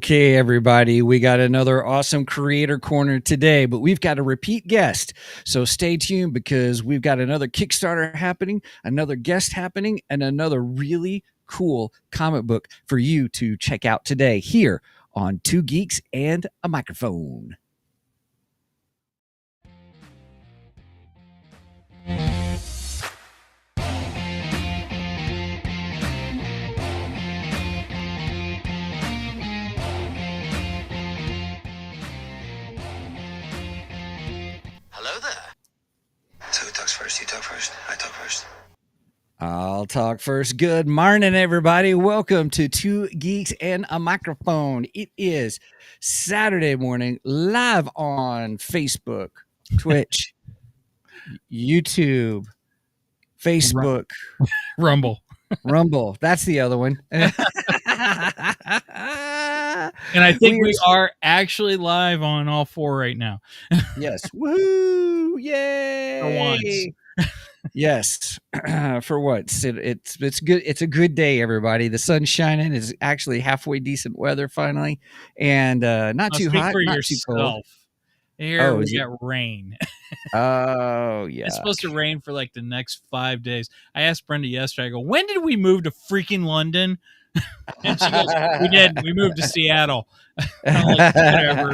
Okay, everybody, we got another awesome creator corner today, but we've got a repeat guest. So stay tuned because we've got another Kickstarter happening, another guest happening, and another really cool comic book for you to check out today here on Two Geeks and a Microphone. Hello there. So who talks first? You talk first? I talk first. I'll talk first. Good morning, everybody. Welcome to Two Geeks and a Microphone. It is Saturday morning, live on Facebook, Twitch, YouTube, Facebook, Rumble. That's the other one. And I think we are actually live on all four right now. Yes. Woohoo! Yay! For once. Yes. For once. It's good. It's a good day, everybody. The sun's shining. It's actually halfway decent weather finally. And not too hot, for not yourself. too cold. Here we got rain. Oh, yeah. It's supposed to rain for like the next 5 days. I asked Brenda yesterday, I go, when did we move to freaking London? And she goes, we did. We moved to Seattle. I'm like, whatever.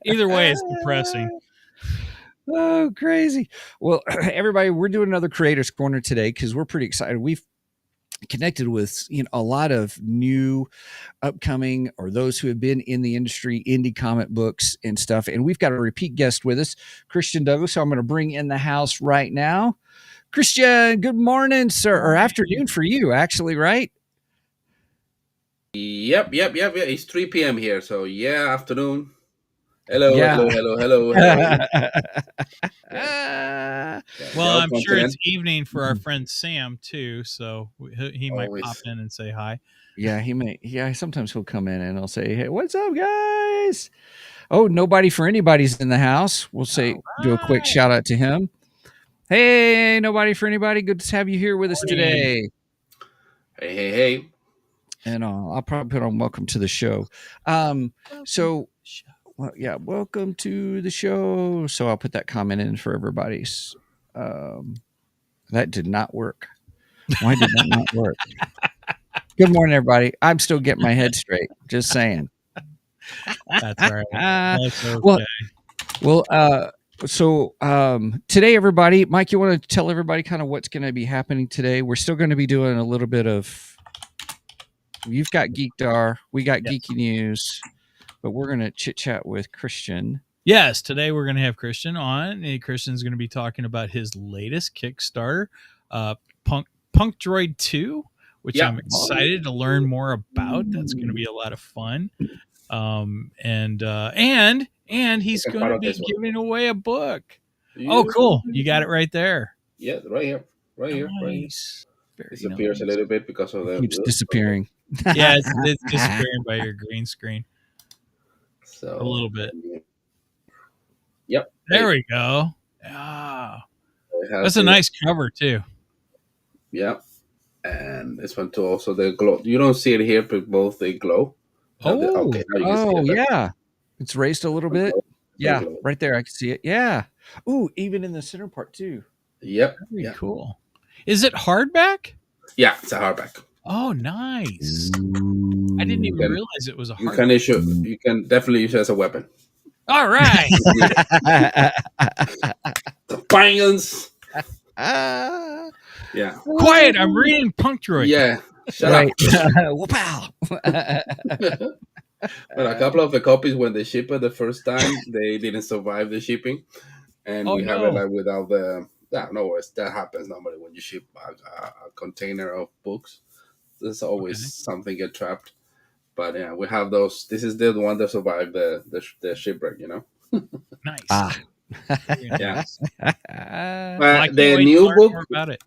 Either way, it's depressing. Oh, crazy. Well, everybody, we're doing another Creators Corner today because we're pretty excited. We've connected with a lot of new upcoming or those who have been in the industry, indie comic books and stuff. And we've got a repeat guest with us, Christian Douglas. So I'm going to bring in the house right now. Christian, good morning, sir, or afternoon for you, actually, right? Yep. It's 3 p.m. here, so yeah, afternoon. Hello. Well, I'm sure it's evening for our friend Sam too, so he might pop in and say hi. Yeah, he may. Yeah, sometimes he'll come in and he'll say, "Hey, what's up, guys?" Oh, nobody for anybody's in the house. We'll say, do a quick shout out to him. Hey, nobody for anybody. Good to have you here with us today. Hey. And I'll probably put on welcome to the show. Welcome to the show. So I'll put that comment in for everybody's. That did not work. Why did that not work? Good morning, everybody. I'm still getting my head straight. Just saying. That's all right. That's okay. So today, everybody, Mike, you want to tell everybody kind of what's going to be happening today? We're still going to be doing a little bit of. You've got Geekdar, we got Geeky News, but we're going to chit chat with Christian. Yes, today we're going to have Christian on. Christian's going to be talking about his latest Kickstarter, Punkdroid II, which I'm excited to learn more about. That's going to be a lot of fun. And he's going to be giving away a book. Yeah. Oh, cool. You got it right there. Yeah, right here. Nice. It disappears a little bit because of the... Keeps disappearing. Yeah, it's disappearing by your green screen. So a little bit. Yep. There we go. Ah, that's a nice cover too. Yeah, and this one too. Also, the glow. You don't see it here, but both they glow. Yeah. It's raised a little bit. Yeah, right there. I can see it. Yeah. Ooh, even in the center part too. Yep. Very cool. Is it hardback? Yeah, it's a hardback. Oh, nice. I didn't even realize it was a hardback. You can definitely use it as a weapon. All right. The violence. Yeah. Quiet. I'm reading Punkdroid. Yeah. Shut up. Wow. But a couple of the copies, when they ship it the first time, they didn't survive the shipping. And we have it like without the... Yeah, no worries. That happens normally when you ship a container of books. There's always something get trapped. But yeah, we have those. This is the one that survived the shipwreck, Nice. Yeah. The new book about it.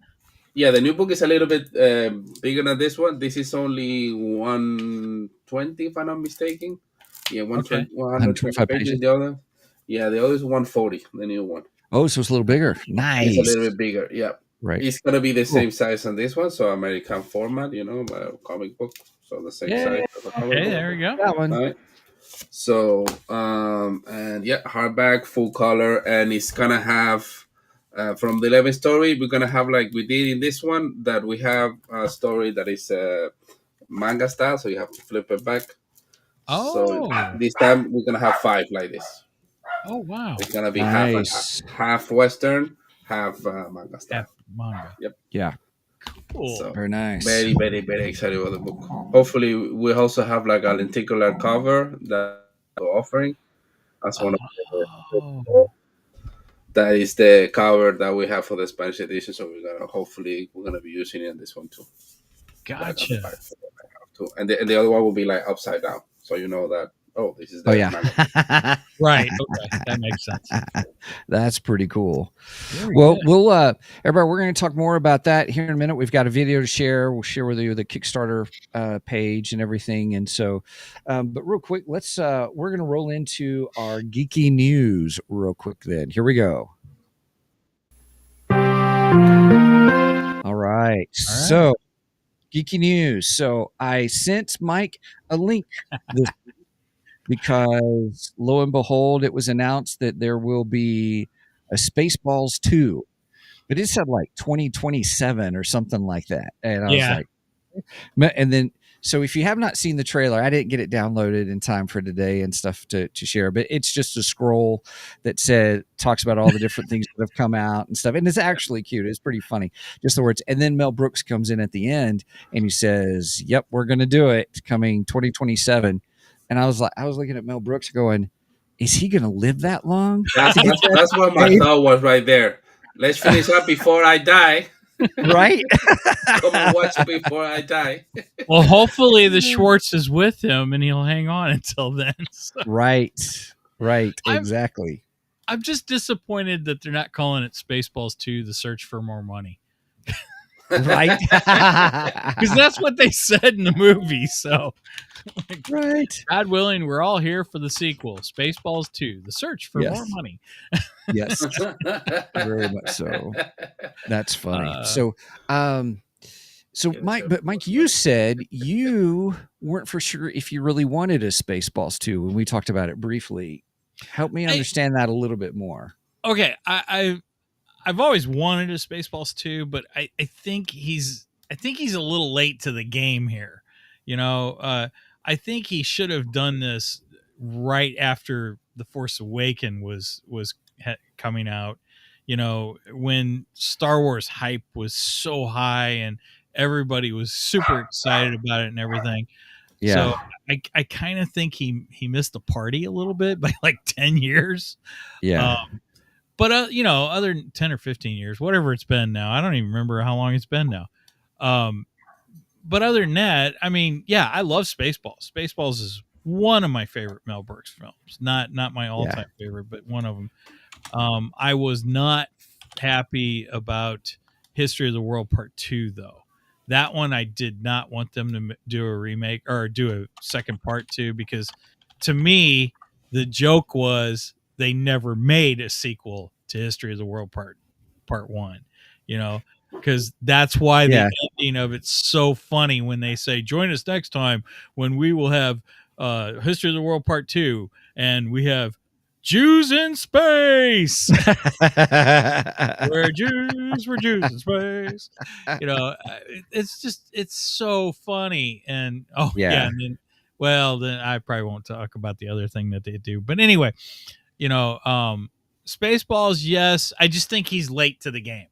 Yeah, the new book is a little bit bigger than this one. This is only 120, if I'm not mistaken. Yeah, 125 pages. The other is 140. The new one. Oh, so it's a little bigger. Nice. It's a little bit bigger. Yeah. Right. It's gonna be the Cool. same size on this one, so American format, comic book, so the same size as a comic Okay, book. there we go. That one. All right. So and yeah, hardback, full color, and it's gonna have from the 11 story. We're gonna have like we did in this one that we have a story that is manga style, so you have to flip it back. So Oh. this time we're gonna have 5 like this. Oh, wow. It's gonna be Nice. half Western, half manga style. Half manga. Yep. Yeah. Cool. So Very nice. very, very, very excited about the book. Hopefully, we also have like a lenticular cover that we're offering as one of Oh. that is the cover that we have for the Spanish edition. So we're gonna be using it in this one too. Gotcha. And the other one will be like upside down, so you know that this is the yeah. Right. Okay. That makes sense. That's pretty cool. Very Well, good. we'll everybody, we're going to talk more about that here in a minute. We've got a video to share. We'll share with you the Kickstarter page and everything. And so, but real quick, we're going to roll into our geeky news real quick. Then here we go. All right. So geeky news. So I sent Mike a link this week because lo and behold, it was announced that there will be a Spaceballs 2, but it said like 2027 or something like that. And I was like, and then, so if you have not seen the trailer, I didn't get it downloaded in time for today and stuff to share, but it's just a scroll that talks about all the different things that have come out and stuff. And it's actually cute. It's pretty funny. Just the words. And then Mel Brooks comes in at the end and he says, yep, we're going to do it coming 2027. And I was looking at Mel Brooks going, is he going to live that long? That's what my thought was right there. Let's finish up before I die. Right? Come and watch it before I die. Well, hopefully the Schwartz is with him and he'll hang on until then. So. Right. Exactly. I'm just disappointed that they're not calling it Spaceballs 2, The Search for More Money. Right. Because that's what they said in the movie. So, right. God willing, we're all here for the sequel, Spaceballs 2, The Search for More Money. Yes. Very much so. That's funny. So Mike, you said you weren't for sure if you really wanted a Spaceballs 2 when we talked about it briefly. Help me understand that a little bit more. Okay, I've always wanted a Spaceballs 2, but I think he's a little late to the game here. I think he should have done this right after The Force Awakens was coming out. When Star Wars hype was so high and everybody was super excited about it and everything. Yeah. So I kind of think he missed the party a little bit by like 10 years. Yeah. But other than 10 or 15 years, whatever it's been now, I don't even remember how long it's been now. But other than that, I mean, yeah, I love Spaceballs. Spaceballs is one of my favorite Mel Brooks films. Not my all-time favorite, but one of them. I was not happy about History of the World Part 2, though. That one I did not want them to do a remake or do a second part to, because to me, the joke was they never made a sequel to History of the World Part 1, because that's why the ending of it's so funny when they say, join us next time when we will have History of the World Part 2 and we have Jews in space. We're Jews in space. It's so funny. And and then, then I probably won't talk about the other thing that they do. But anyway, Spaceballs, yes. I just think he's late to the game.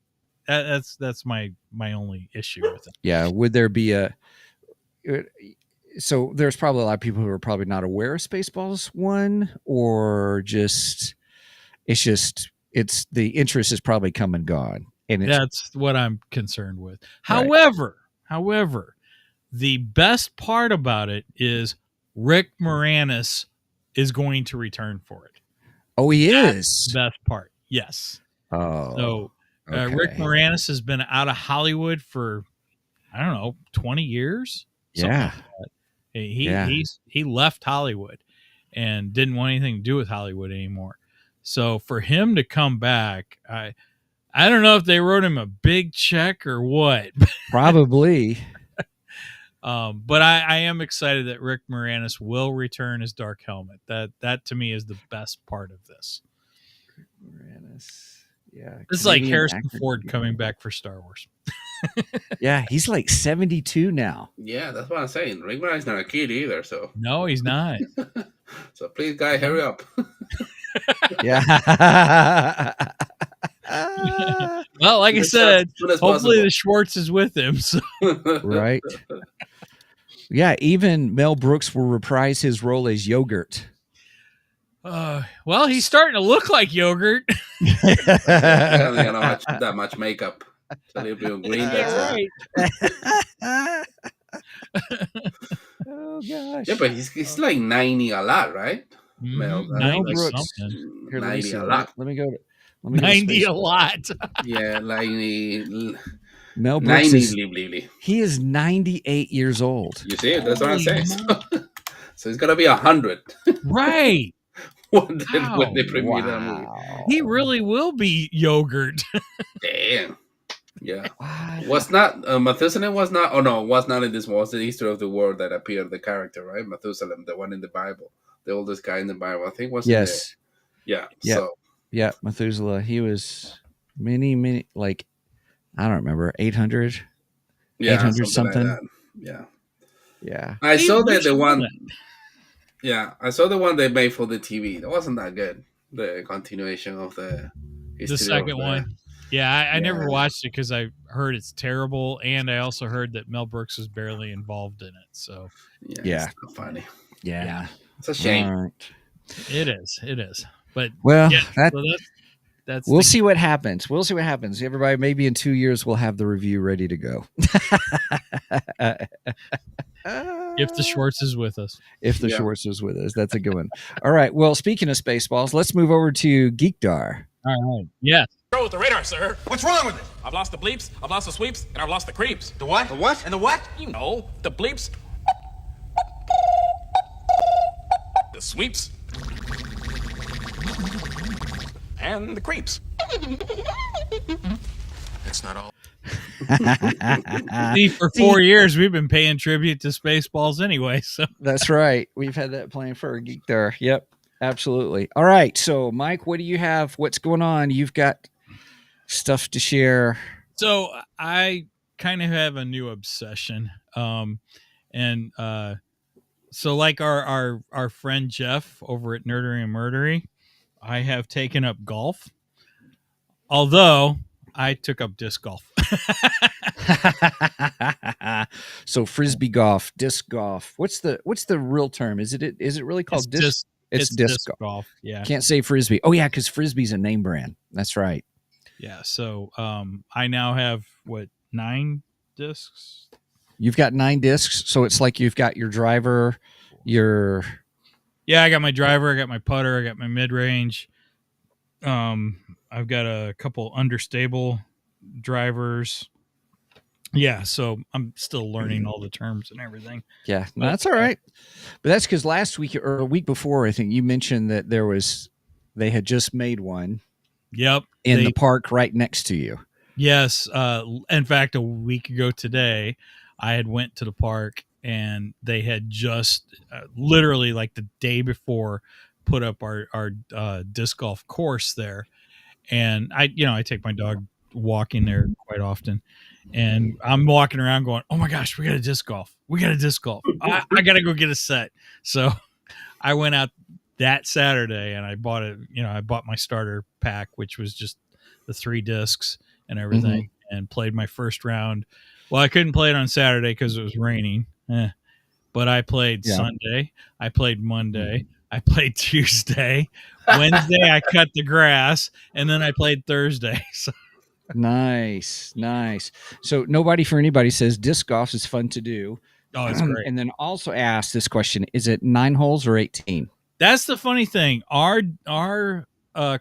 That's my only issue with it. Yeah. Would there be so there's probably a lot of people who are probably not aware of Spaceballs 1, or it's the interest is probably come and gone. And that's what I'm concerned with. However, the best part about it is Rick Moranis is going to return for it. Oh, he That's is. the best part. Yes. Oh, so Rick Moranis has been out of Hollywood for, I don't know, 20 years. Yeah. Like he left Hollywood and didn't want anything to do with Hollywood anymore. So for him to come back, I I don't know if they wrote him a big check or what. Probably. But I am excited that Rick Moranis will return as Dark Helmet. That to me is the best part of this. Moranis. Yeah. It's like Canadian Harrison actor. Ford coming back for Star Wars. Yeah, he's like 72 now. Yeah, that's what I'm saying. Rick Moranis not a kid either, so. No, he's not. So please, guy, hurry up. Yeah. Well, like I said, As soon as hopefully possible. the Schwartz is with him. So. Right. Yeah, even Mel Brooks will reprise his role as Yogurt. Well, he's starting to look like Yogurt. I don't think I know that much makeup. So he'll be green. Right. Oh gosh. Yeah, but he's like 90 a lot, right? Mel, Mhm. Mel 90 Brooks. something. Here, let me 90 see. a lot. Let me go to 90 a lot. Yeah, 90. Mel Brooks 90 is, Lily. he is 98 years old. You see, that's what I'm Holy saying. So it's gonna be 100 Right. when Wow. they premiere that movie. Wow. He really will be Yogurt. Damn. Yeah. What? Was not Methuselah was not? Oh no, was not in this one. Was the history of the world that appeared the character, right? Methuselah, the one in the Bible, the oldest guy in the Bible. I think was Yes. Yeah. Yeah. So Yeah, Methuselah. He was many, like, I don't remember, 800. yeah, 800 something. something. Like that. Yeah. Yeah. I saw that the should one. know that. Yeah, I saw the one they made for the TV. It wasn't that good. The continuation of the history The second of the, one. Yeah, I never Yeah. watched it because I heard it's terrible, and I also heard that Mel Brooks was barely involved in it. So Yeah. It's not funny. Yeah. It's a shame. All right. it is. But Well, yeah, that so that's we'll the- see what happens. We'll see what happens. Everybody, maybe in 2 years we'll have the review ready to go. if the Schwartz is with us. If the Yeah. Schwartz is with us, that's a good one. All right. Well, speaking of Spaceballs, let's move over to Geekdar. All right. Yeah. Go with the radar, sir. What's wrong with it? I've lost the bleeps, I've lost the sweeps, and I've lost the creeps. The what? The what? And the what? You know, the bleeps, the sweeps, and the creeps. That's not all. See, for 4 years we've been paying tribute to Spaceballs anyway. So That's right. We've had that plan for Geekdar. Yep. Absolutely. All right. So, Mike, what do you have? What's going on? You've got stuff to share. So I kind of have a new obsession. And so like our friend Jeff over at Nerdery and Murdery, I have taken up golf. Although I took up disc golf. So frisbee golf, disc golf. What's the real term? Is it really called disc? It's disc golf. Yeah. Can't say frisbee. Oh yeah, because frisbee's a name brand. That's right. Yeah. So I now have 9 discs? You've got 9 discs, so it's like you've got your driver, your Yeah, I got my driver, I got my putter, I got my mid range. I've got a couple understable drivers. Yeah, so I'm still learning all the terms and everything. yeah. No, that's all right. But that's because last week or a week before, I think you mentioned that they had just made one Yep. in the park right next to you. Yes. In fact, a week ago today, I had went to the park and they had just literally like the day before put up our disc golf course there. And I take my dog walking there quite often. And I'm walking around going, oh my gosh, we got a disc golf. I got to go get a set. So I went out that Saturday and I bought it. I bought my starter pack, which was just the 3 discs and everything, and played my first round. Well, I couldn't play it on Saturday because it was raining. But I played Sunday. I played Monday. I played Tuesday. Wednesday, I cut the grass. And then I played Thursday. So. Nice. So Nobody for Anybody says disc golf is fun to do. Oh, it's great. And then also ask this question: is it 9 holes or 18? That's the funny thing. Our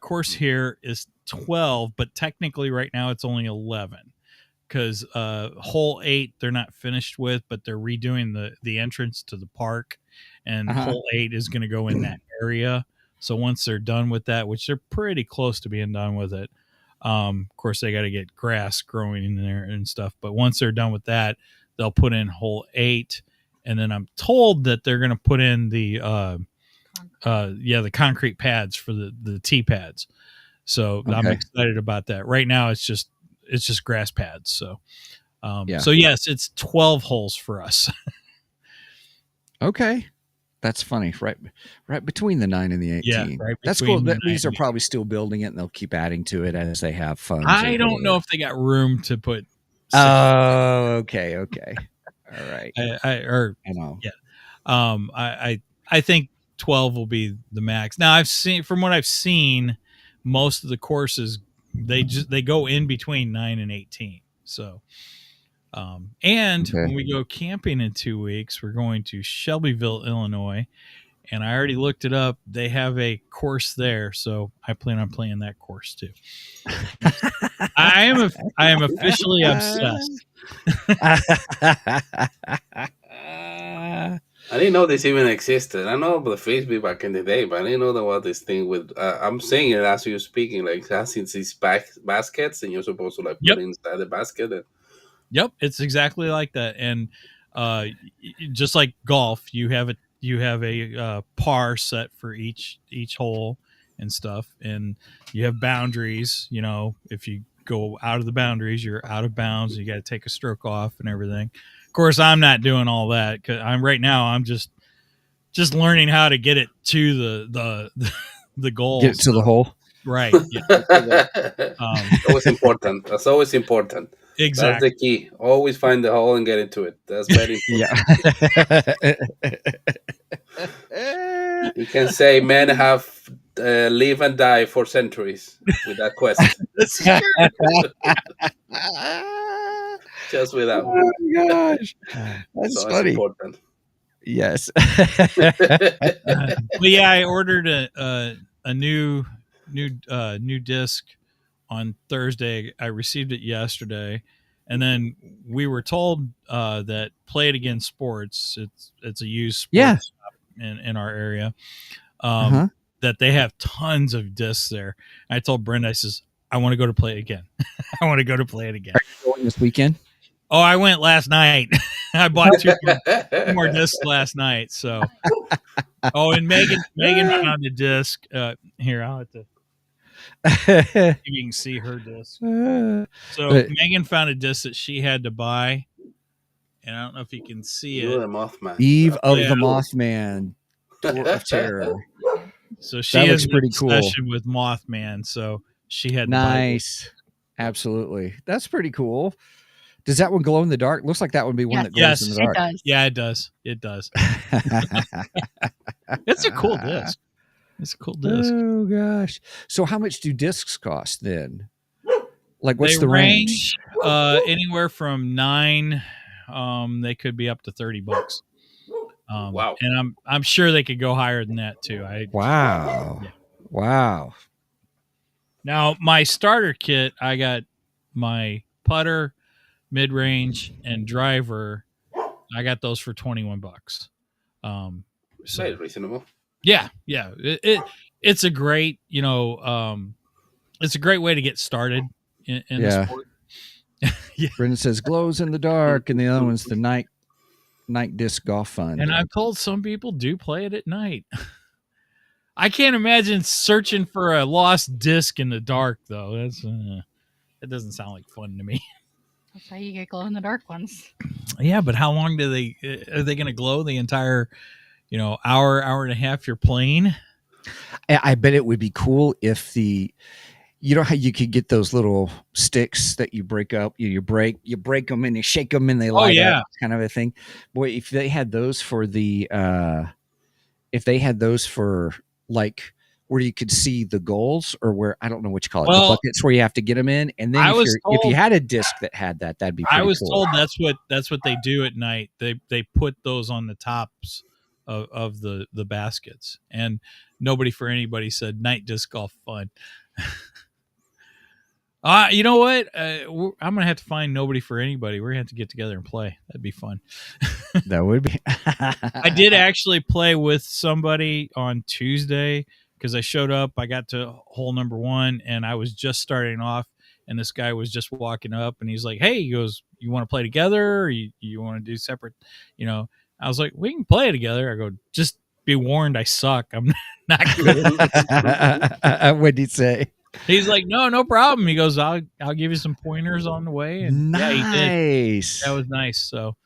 course here is 12, but technically right now it's only 11 because hole 8 they're not finished with, but they're redoing the entrance to the park, and hole 8 is going to go in that area. So once they're done with that, which they're pretty close to being done with it, Of course, they got to get grass growing in there and stuff. But once they're done with that, they'll put in hole 8, and then I'm told that they're going to put in the the concrete pads for the tee pads. So I'm excited about that. Right now, it's just grass pads. So so yes, it's 12 holes for us. Okay. That's funny. Right between the 9 and the 18. Yeah, right. That's cool. These are probably still building it, and they'll keep adding to it as they have funds. I don't know if they got room to put. Oh, okay. All right. I know. Yeah. I think 12 will be the max. Now from what I've seen, most of the courses they go in between 9 and 18. So, when we go camping in 2 weeks, we're going to Shelbyville, Illinois, and I already looked it up. They have a course there, so I plan on playing that course too. I am officially obsessed. I didn't know this even existed. I know about the frisbee back in the day, but I didn't know about this thing with. I'm saying it as you're speaking, like has these baskets, and you're supposed to like put it inside the basket. Yep, it's exactly like that, and just like golf, you have a par set for each hole and stuff, and you have boundaries. You know, if you go out of the boundaries, you're out of bounds. You got to take a stroke off and everything. Of course, I'm not doing all that because I'm just learning how to get it to the goal. Get it to the hole, right? Yeah. Always important. That's always important. Exactly. That's the key. Always find the hole and get into it. That's very important. Yeah. You can say men have live and die for centuries with that quest. Just with that one. Oh my gosh, that's so funny. Important. Yes. But yeah, I ordered a new disc on Thursday. I received it yesterday, and then we were told that Play It Again Sports, it's a used sports shop in our area, that they have tons of discs there. I told Brenda, I says, I want to go to Play It Again. I want to go to Play It Again. Are you going this weekend? Oh, I went last night. I bought two more discs last night. So, and Megan found a disc. Here, I'll have to. You can see her disc. So Megan found a disc that she had to buy, and I don't know if you can see it. The Mothman. Eve of the Mothman, Tour of Terror. So she has an obsession with Mothman. So she had nice. Absolutely, that's pretty cool. Does that one glow in the dark? Looks like that would be one that glows in the dark. It does. Yeah, it does. It does. It's a cool disc. It's a cool disc. Oh gosh! So how much do discs cost then? Like what's they the range? Anywhere from 9. They could be up to $30. Wow! And I'm sure they could go higher than that too. Wow! Yeah. Wow! Now my starter kit, I got my putter, mid-range, and driver. I got those for $21. So reasonable. Yeah. It's a great, it's a great way to get started in the sport. Yeah. Brendan says glows in the dark, and the other one's the night disc golf fund. And I've told some people do play it at night. I can't imagine searching for a lost disc in the dark, though. That doesn't sound like fun to me. That's how you get glow in the dark ones. Yeah, but how long are they going to glow the entire, hour and a half you're playing? I bet it would be cool if you know how you could get those little sticks that you break up, you break them and you shake them and they light up, kind of a thing. Boy, if they had those for like where you could see the goals, or where, I don't know what you call it, the buckets where you have to get them in. And then if you had a disc that had that, that'd be pretty cool. I was told that's what they do at night. They put those on the tops of the baskets, and Nobody for Anybody said night disc golf fun. You know what? I'm going to have to find Nobody for Anybody. We're going to have to get together and play. That'd be fun. That would be. I did actually play with somebody on Tuesday because I showed up. I got to hole number 1, and I was just starting off, and this guy was just walking up, and he's like, "Hey," he goes, "You want to play together, or you want to do separate?" You know, I was like, "We can play together." I go, "Just be warned, I suck. I'm not good." What'd he say? He's like, "No problem." He goes, "I'll give you some pointers on the way." And nice. Yeah, he did. That was nice. So,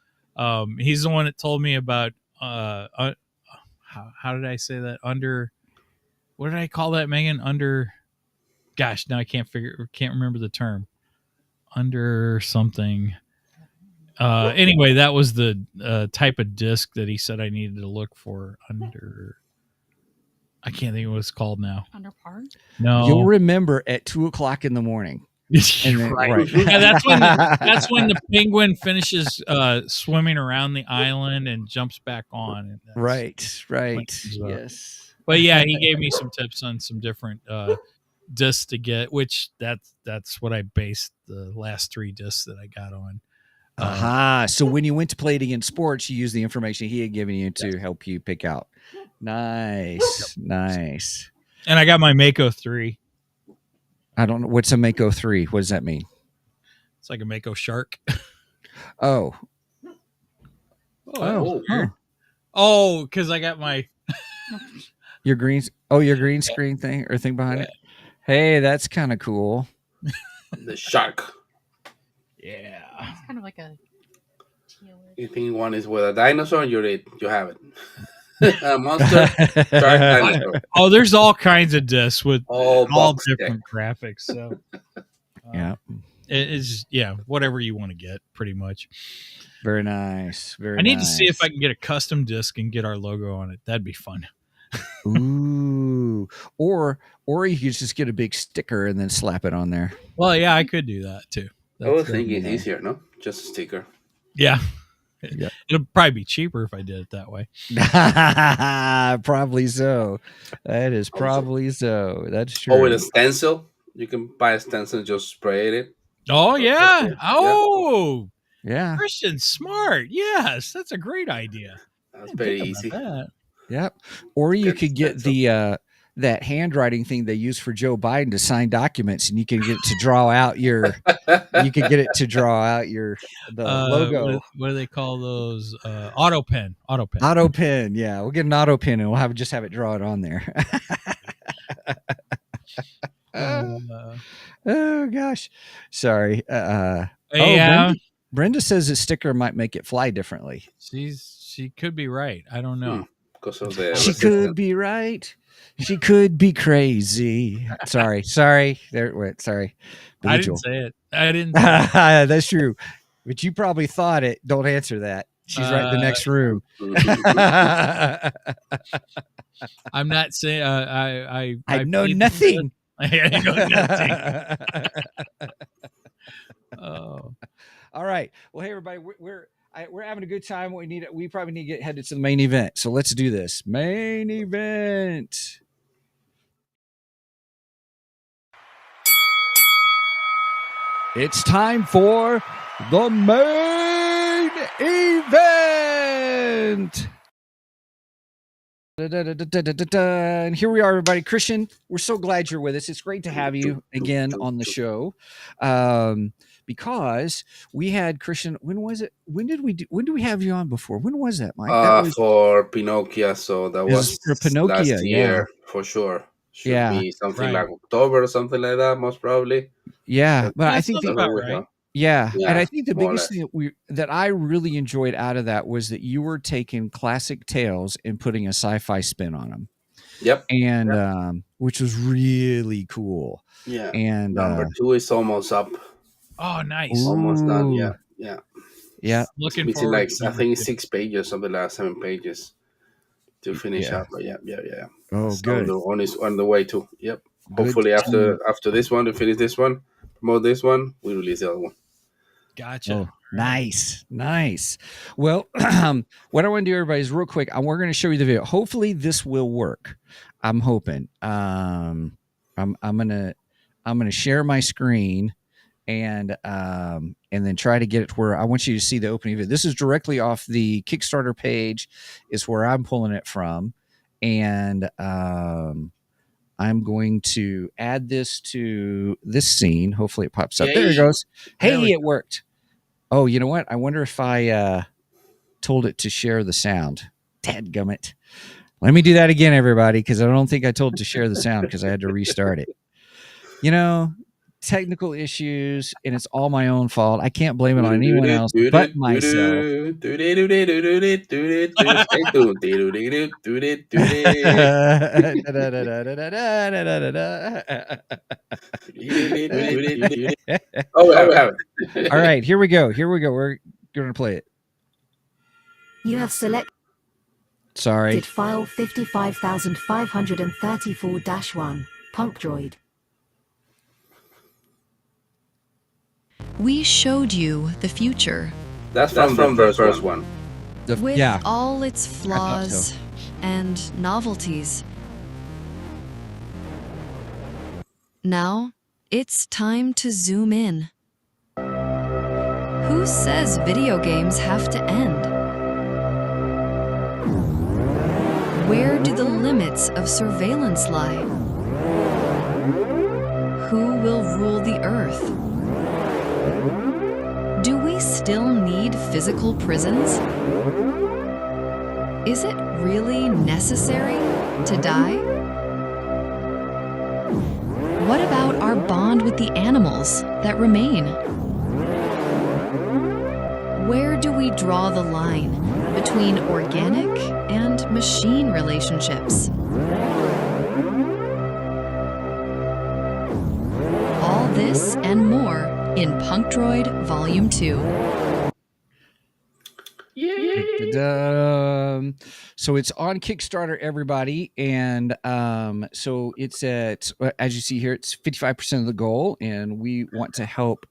he's the one that told me about how did I say that? What did I call that, Megan? Gosh, now I can't remember the term. Under something. Anyway, that was the type of disc that he said I needed to look for. I can't think of what it's called now. Under par? No. You'll remember at 2:00 in the morning. Right. Yeah, that's when the penguin finishes swimming around the island and jumps back on. And right. Yes. But yeah, he gave me some tips on some different discs to get, which that's what I based the last 3 discs that I got on. Aha. So when you went to play it against sports, you used the information he had given you to help you pick out. Nice. Nice. And I got my Mako 3. I don't know. What's a Mako 3? What does that mean? It's like a Mako shark. Oh. Oh, because I got my your green screen thing or thing behind it. Hey, that's kind of cool. The shark. Yeah. It's kind of like a You think one is with a dinosaur? You have it. A monster, shark, dinosaur. Oh, there's all kinds of discs with all deck. different graphics. So yeah, it's whatever you want to get, pretty much. Very nice. I need to see if I can get a custom disc and get our logo on it. That'd be fun. Ooh, or you could just get a big sticker and then slap it on there. Well, yeah, I could do that too. I would think it's easier, no? Just a sticker. Yeah. Yep. It'll probably be cheaper if I did it that way. Probably so. That is probably so. That's true. Or with a stencil. You can buy a stencil and just spray it. Oh, yeah. Oh, yeah. Christian's smart. Yes, that's a great idea. That's very easy. That. Yep. Or you could get the that handwriting thing they use for Joe Biden to sign documents, and you can get it to draw out the logo. What do they call those? Auto pen. Yeah, we'll get an auto pen and we'll just have it draw it on there. Oh gosh, sorry. Brenda says the sticker might make it fly differently. She could be right. I don't know. Because of the she could be right. She could be crazy. Sorry. Sorry. I didn't say it. That's true. But you probably thought it. Don't answer that. She's right in the next room. I'm not saying I know nothing. I know nothing. Oh. All right. Well, hey everybody, we're having a good time. We probably need to get headed to the main event. So let's do this. Main event. It's time for the main event. And here we are, everybody. Christian, we're so glad you're with us. It's great to have you again on the show. Because we had Christian. When was it? When did we have you on before? When was that, Mike? That was for Pinochia. So that was for Pinochia, last year, for sure. Should be something like October or something like that, most probably. Yeah, but I think right. Yeah, and I think the biggest thing that I really enjoyed out of that was that you were taking classic tales and putting a sci-fi spin on them. Yep. And which was really cool. Yeah. And number 2 is almost up. Oh, nice. Almost done. Yeah. Looking forward. Like I think it's 6 pages, something like 7 pages to finish up. But yeah. Oh, it's good. On the way too. Yep. Hopefully after this one, to finish this one, promote this one, we release the other one. Gotcha. Oh, nice. Well, what I want to do, everybody, is real quick. We're going to show you the video. Hopefully, this will work. I'm hoping. I'm gonna share my screen and then try to get it to where I want you to see the opening video. This is directly off the Kickstarter page. Is where I'm pulling it from, and I'm going to add this to this scene. Hopefully it pops up. There it goes. Hey, it worked. Oh, you know what? I wonder if I told it to share the sound. Dadgummit. Let me do that again, everybody, because I don't think I told it to share the sound because I had to restart it. You know, technical issues, and it's all my own fault. I can't blame it on anyone else but myself. Oh, we have it. All right, here we go. We're going to play it. You have selected Sorry. file 55534-1, Punkdroid. We showed you the future. That's from the first one. With all its flaws and novelties. Now, it's time to zoom in. Who says video games have to end? Where do the limits of surveillance lie? Who will rule the earth? Do we still need physical prisons? Is it really necessary to die? What about our bond with the animals that remain? Where do we draw the line between organic and machine relationships? All this and more in Punkdroid Volume II. So it's on Kickstarter, everybody, and so it's at, as you see here, it's 55% of the goal, and we want to help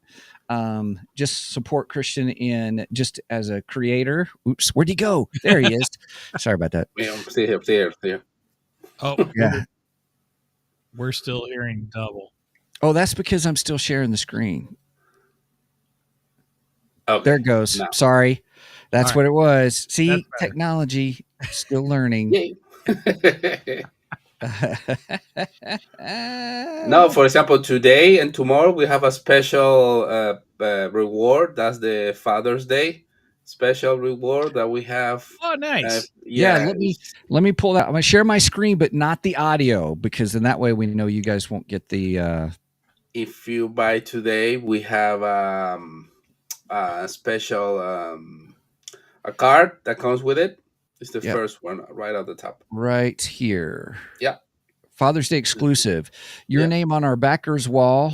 just support Christian in just as a creator. Oops, where'd he go? There he is. Sorry about that. Stay here. Oh, yeah. We're still hearing double. Oh, that's because I'm still sharing the screen. Okay. There it goes. No. Sorry. That's what it was. See, technology, still learning. No, for example, today and tomorrow we have a special reward. That's the Father's Day special reward that we have. Oh, nice. Yeah, let me pull that. I'm gonna share my screen, but not the audio, because then that way we know you guys won't get the. If you buy today, we have a special a card that comes with it. It's the first one right at the top. Right here. Yeah. Father's Day exclusive. Your name on our backers wall,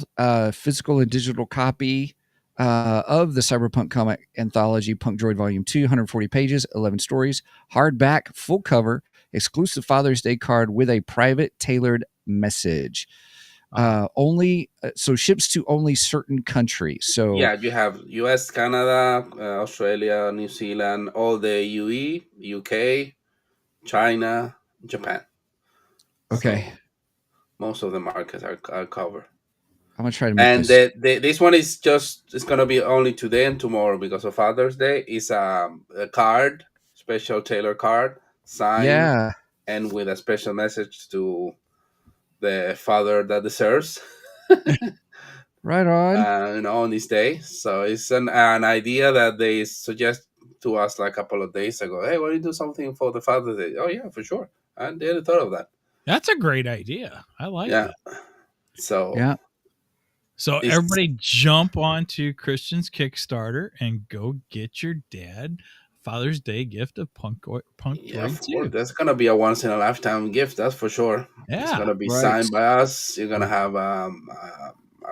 physical and digital copy of the cyberpunk comic anthology, Punkdroid Volume II, 140 pages, 11 stories, hardback, full cover, exclusive Father's Day card with a private tailored message. Only so ships to only certain countries. So yeah, you have US, Canada, Australia, New Zealand, all the UE, UK, China, Japan. Okay. So most of the markets are covered. I'm gonna try to make this. This one is it's gonna be only today and tomorrow because of Father's Day. It's a card, special tailor card, signed and with a special message to the father that deserves. Right on. On this day. So it's an idea that they suggest to us like a couple of days ago. Hey, why don't you do something for the Father's Day? Oh yeah, for sure. I didn't thought of that. That's a great idea. I like that. So So everybody jump onto Christian's Kickstarter and go get your dad Father's Day gift of Punkdroid 2. That's gonna be a once in a lifetime gift, that's for sure. Yeah, it's gonna be signed by us. You're gonna have a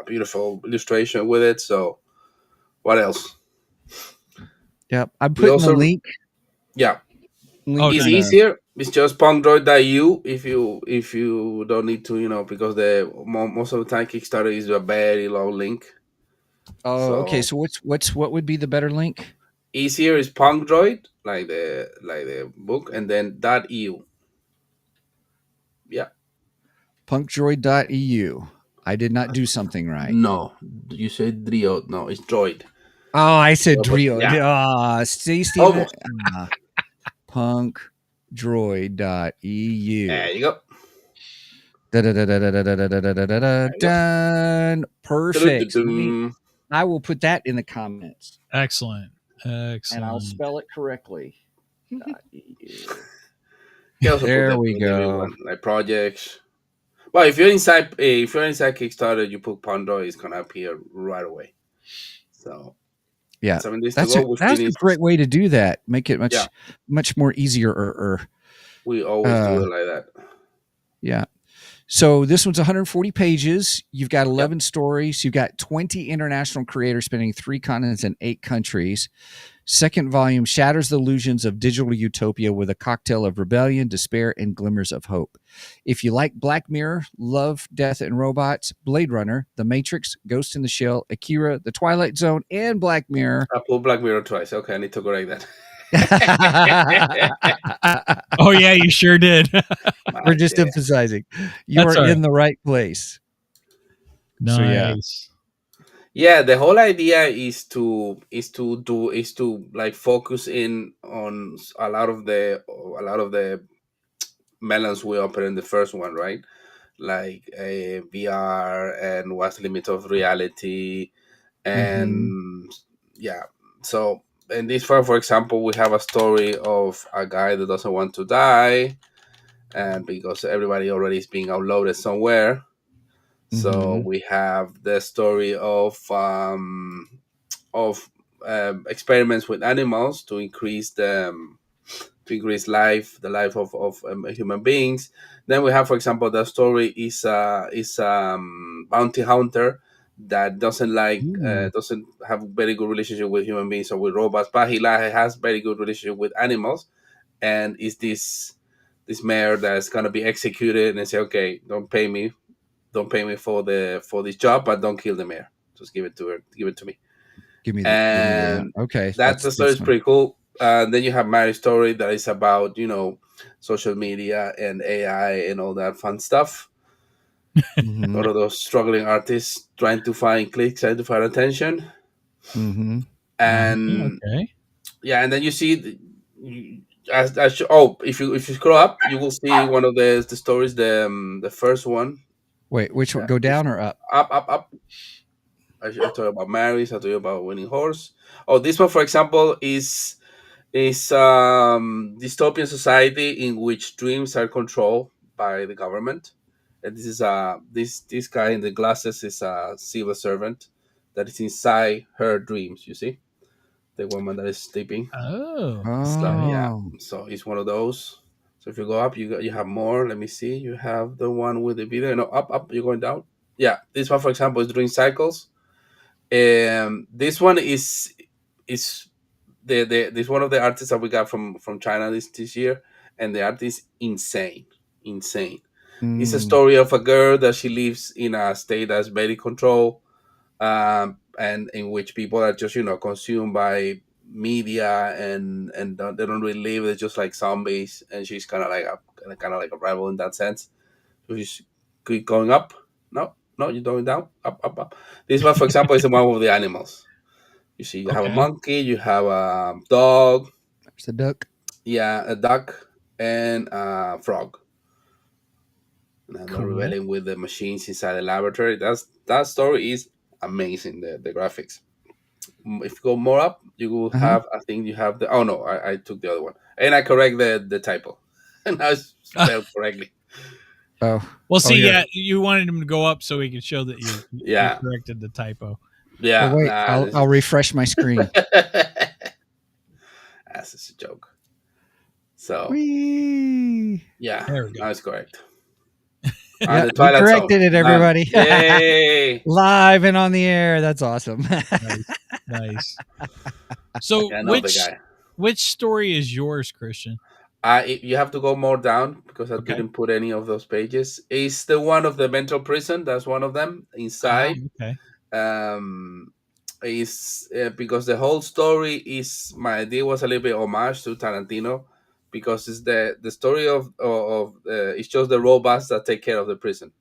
beautiful illustration with it. So, what else? Yep, I'm putting the link. Yeah, it's easier. It's just punkdroid.eu if you don't need to, because most of the time Kickstarter is a very long link. Oh, okay. So what would be the better link? Easier is Punkdroid, like the book, and then .eu. Yeah. Punkdroid.eu. I did not do something right. No, you said Drio. No, it's Droid. Oh, I said Drio. Yeah. See, Steven? Punkdroid.eu. There you go. Done. Perfect. So Dun-dun-dun-dun. I will put that in the comments. Excellent. And I'll Excellent. spell it correctly. You also There put we the big go. one, like projects. Well, if you're inside Kickstarter, you put Punkdroid, it's gonna appear right away. So Yeah, 7 days to that's go. We a finished. great way to do that. Make it Yeah. much more easier. We always do it like that. Yeah. So this one's 140 pages. You've got 11 stories. You've got 20 international creators spanning 3 continents and 8 countries. Second volume shatters the illusions of digital utopia with a cocktail of rebellion, despair, and glimmers of hope. If you like Black Mirror, Love, Death, and Robots, Blade Runner, The Matrix, Ghost in the Shell, Akira, The Twilight Zone, and Black Mirror. I put Black Mirror twice. Okay, I need to correct that. Oh yeah, you sure did. We're just emphasizing you That's are all in the right place. Nice. So, yeah. Yeah, the whole idea is to like focus in on a lot of the melons we open in the first one, right? Like a VR and what's the limit of reality, and yeah. So in this one, for example, we have a story of a guy that doesn't want to die, and because everybody already is being outloaded somewhere. So we have the story of experiments with animals to increase the life of human beings. Then we have, for example, the story is bounty hunter that doesn't have a very good relationship with human beings or with robots, but he has very good relationship with animals, and is this mayor that's gonna be executed and say, okay, don't pay me for this job, but don't kill the mayor. Just give it to me. Give me And okay. that the story is pretty cool. Then you have Mary's story that is about social media and AI and all that fun stuff. A lot of those struggling artists trying to find clicks, trying to find attention. And yeah, and then you see if you scroll up, you will see one of the stories, the first one. Wait, which one? Go down or up? Up. I told you about Mary's. I told you about Winning Horse. Oh, this one, for example, is dystopian society in which dreams are controlled by the government. And this is this guy in the glasses is a civil servant that is inside her dreams. You see, the woman that is sleeping. So, yeah. So it's one of those. So if you go up, you have more. Let me see. You have the one with the video. No, up. You're going down. Yeah, this one, for example, is Dream Cycles. This one is this one of the artists that we got from China this year, and the art is insane. It's a story of a girl that she lives in a state that's very controlled, and in which people are just consumed by media and they don't really live. They're just like zombies, and she's kind of like a rebel in that sense. So she's keep going up. No, you're going down. Up. This one, for example, is the one with the animals. You see, you have a monkey, you have a dog. There's a duck. Yeah, a duck and a frog. And they're rebelling with the machines inside the laboratory. That story is amazing. The graphics. If you go more up, you will have. I think you have the. Oh no, I took the other one, and I correct the typo, and I spelled correctly. Oh, well, see, yeah, you wanted him to go up so he could show that you corrected the typo. Yeah, wait, I'll refresh my screen. That's just a joke. So, yeah, now it's correct. Yeah, we corrected it, everybody. Yay! Live and on the air. That's awesome. Nice. So, which story is yours, Christian? You have to go more down because I didn't put any of those pages. It's the one of the mental prison. That's one of them inside. Is because the whole story is, my idea was a little bit homage to Tarantino, because it's the story of it's just the robots that take care of the prison.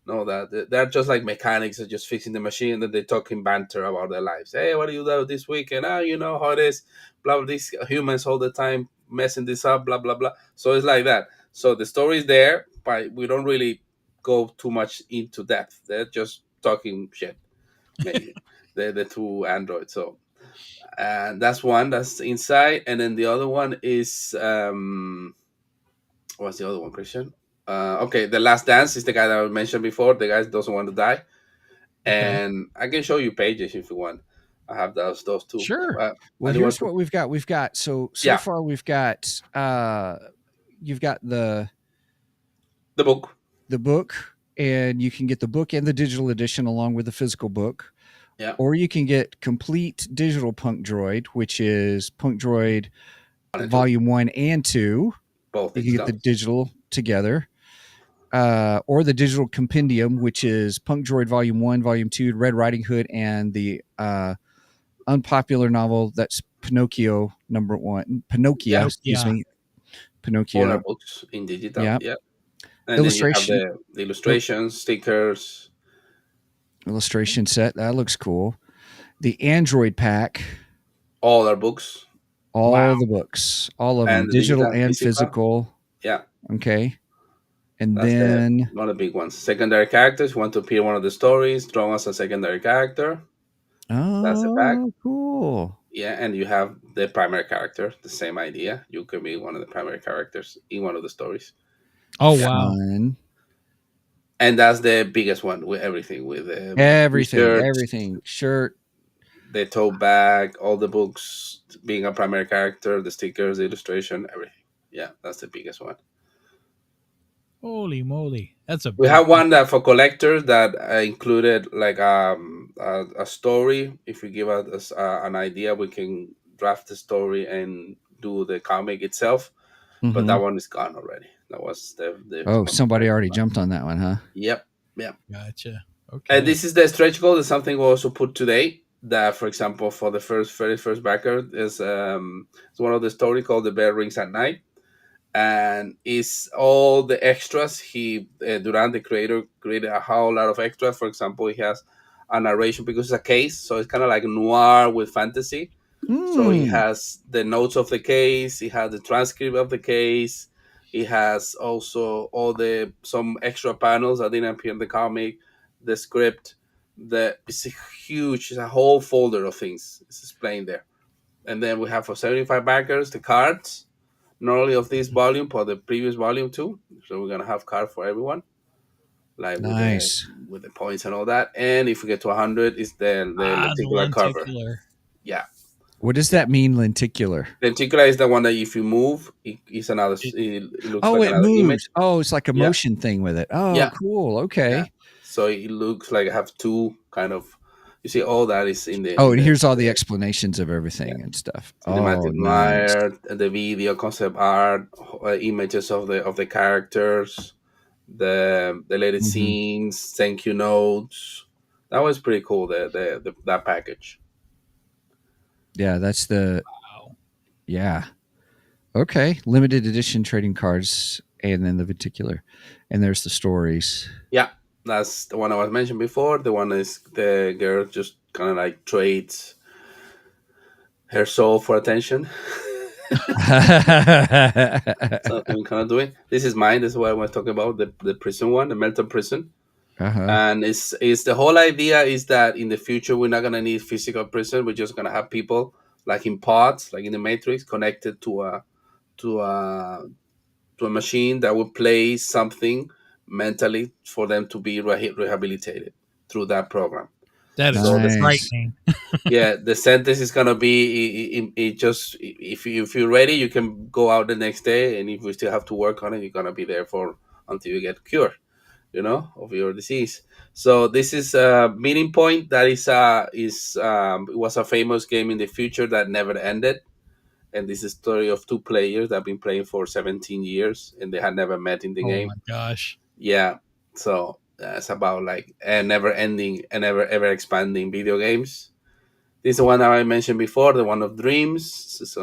No, that they're just like mechanics that just fixing the machine, and then they talk in banter about their lives. Hey, what do you do this weekend? You know how it is. Blah blah. These humans all the time messing this up. Blah blah blah. So it's like that. So the story is there, but we don't really go too much into depth. They're just talking shit, maybe. The two androids. So that's one that's inside, and then the other one is what's the other one, Christian? Okay, the Last Dance is the guy that I mentioned before. The guy doesn't want to die, Okay. and I can show you pages if you want. I have those two. Sure. Well, here's what we've got. We've got so Yeah. far we've got you've got the book, and you can get the book and the digital edition along with the physical book. Yeah. Or you can get complete digital Punkdroid, which is Punkdroid Volume 1 and 2. Both. You can get the digital together. Or the digital compendium, which is Punkdroid Volume 1, Volume 2, Red Riding Hood, and the unpopular novel that's Pinochia #1. Pinochia, excuse me. Pinochia. All our books in digital. Yep. Yeah. And illustration. Then you have the illustrations, stickers. Illustration set. That looks cool. The Android pack. All our books. All the books. All of them. Digital and physical. Yeah. Okay. And then one of the big ones. Secondary characters. You want to appear in one of the stories, draw as a secondary character. That's the pack. Cool. Yeah, and you have the primary character. The same idea. You can be one of the primary characters in one of the stories. Oh wow! Fun. And that's the biggest one with everything. With everything. Shirt, the tote bag, all the books, being a primary character, the stickers, the illustration, everything. Yeah, that's the biggest one. Holy moly, that's We have one that for collectors that included like a story. If we give us an idea, we can draft the story and do the comic itself. Mm-hmm. But that one is gone already. That was the somebody already jumped on that one, huh? Yep. Gotcha. Okay. And this is the stretch goal. Is something we also put today. That, for example, for the very first backer is it's one of the story called "The Bear Rings at Night." And it's all the extras. Duran, the creator, created a whole lot of extras. For example, he has a narration because it's a case, so it's kind of like noir with fantasy. So he has the notes of the case, he has the transcript of the case, he has also some extra panels that didn't appear in the comic, the script. It's it's a whole folder of things. It's explained there. And then we have for 75 backers the cards. Not only of this volume, but the previous volume too. So we're gonna have cards for everyone, like nice with the points and all that. And if we get to 100, it's the lenticular cover. Yeah. What does that mean, lenticular? Lenticular is the one that if you move, it's another. It looks like it moves. Image. Oh, it's like a motion thing with it. Oh, yeah. Cool. Okay. Yeah. So it looks like I have two kind of. You see, all that is in the. And here's all the explanations of everything and stuff. Cinematic nice. The video, concept art, images of the characters, the latest scenes, thank you notes. That was pretty cool. That package. Yeah, that's yeah. Okay, limited edition trading cards, and then the particular, and there's the stories. Yeah. That's the one I was mentioned before. The one is the girl just kind of like trades her soul for attention. Something kind of doing. This is mine. This is what I was talking about. The prison one, the Melton prison. And it's the whole idea is that in the future we're not gonna need physical prison. We're just gonna have people like in pods, like in the Matrix, connected to a machine that will play something mentally for them to be rehabilitated through that program. That is frightening. Yeah, the sentence is gonna be it just if you're ready, you can go out the next day, and if you still have to work on it, you're gonna be there until you get cured, of your disease. So this is a meeting point that it was a famous game in the future that never ended. And this is a story of two players that have been playing for 17 years and they had never met in the game. Oh my gosh. Yeah. So it's about like a never ending and ever expanding video games. This is the one that I mentioned before, the one of dreams. It's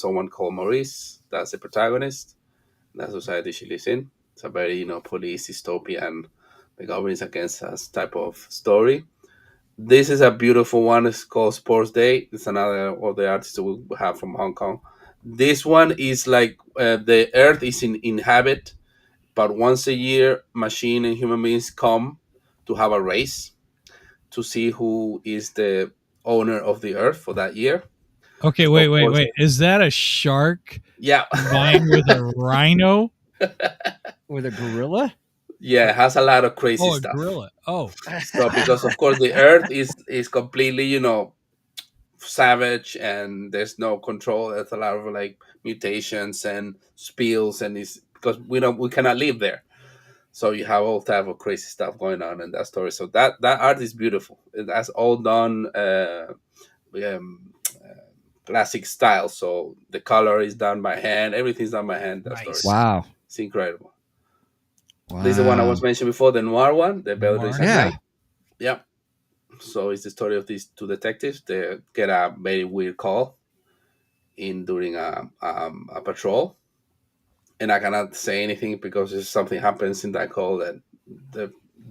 someone called Maurice. That's the protagonist. That's the society she lives in. It's a very, police dystopia and the government is against us type of story. This is a beautiful one. It's called Sports Day. It's another of the artists we have from Hong Kong. This one is like the Earth is inhabit but once a year, machine and human beings come to have a race to see who is the owner of the earth for that year. Okay, So, wait, of wait, course- wait. Is that a shark Yeah. combined with a rhino? With a gorilla? Yeah, it has a lot of crazy Oh, a stuff. gorilla. Oh, So because of course the earth is completely, savage, and there's no control. There's a lot of like mutations and spills, and it's because we cannot live there. So you have all type of crazy stuff going on in that story. So that art is beautiful. That's all done um, classic style. So the color is done by hand. Everything's done by hand. That story. nice. Wow. It's incredible. Wow. This is the one I was mentioned before, the noir one, the Belleries at Yeah. Night. Yeah. So it's the story of these two detectives. They get a very weird call during a patrol, and I cannot say anything because if something happens in that call,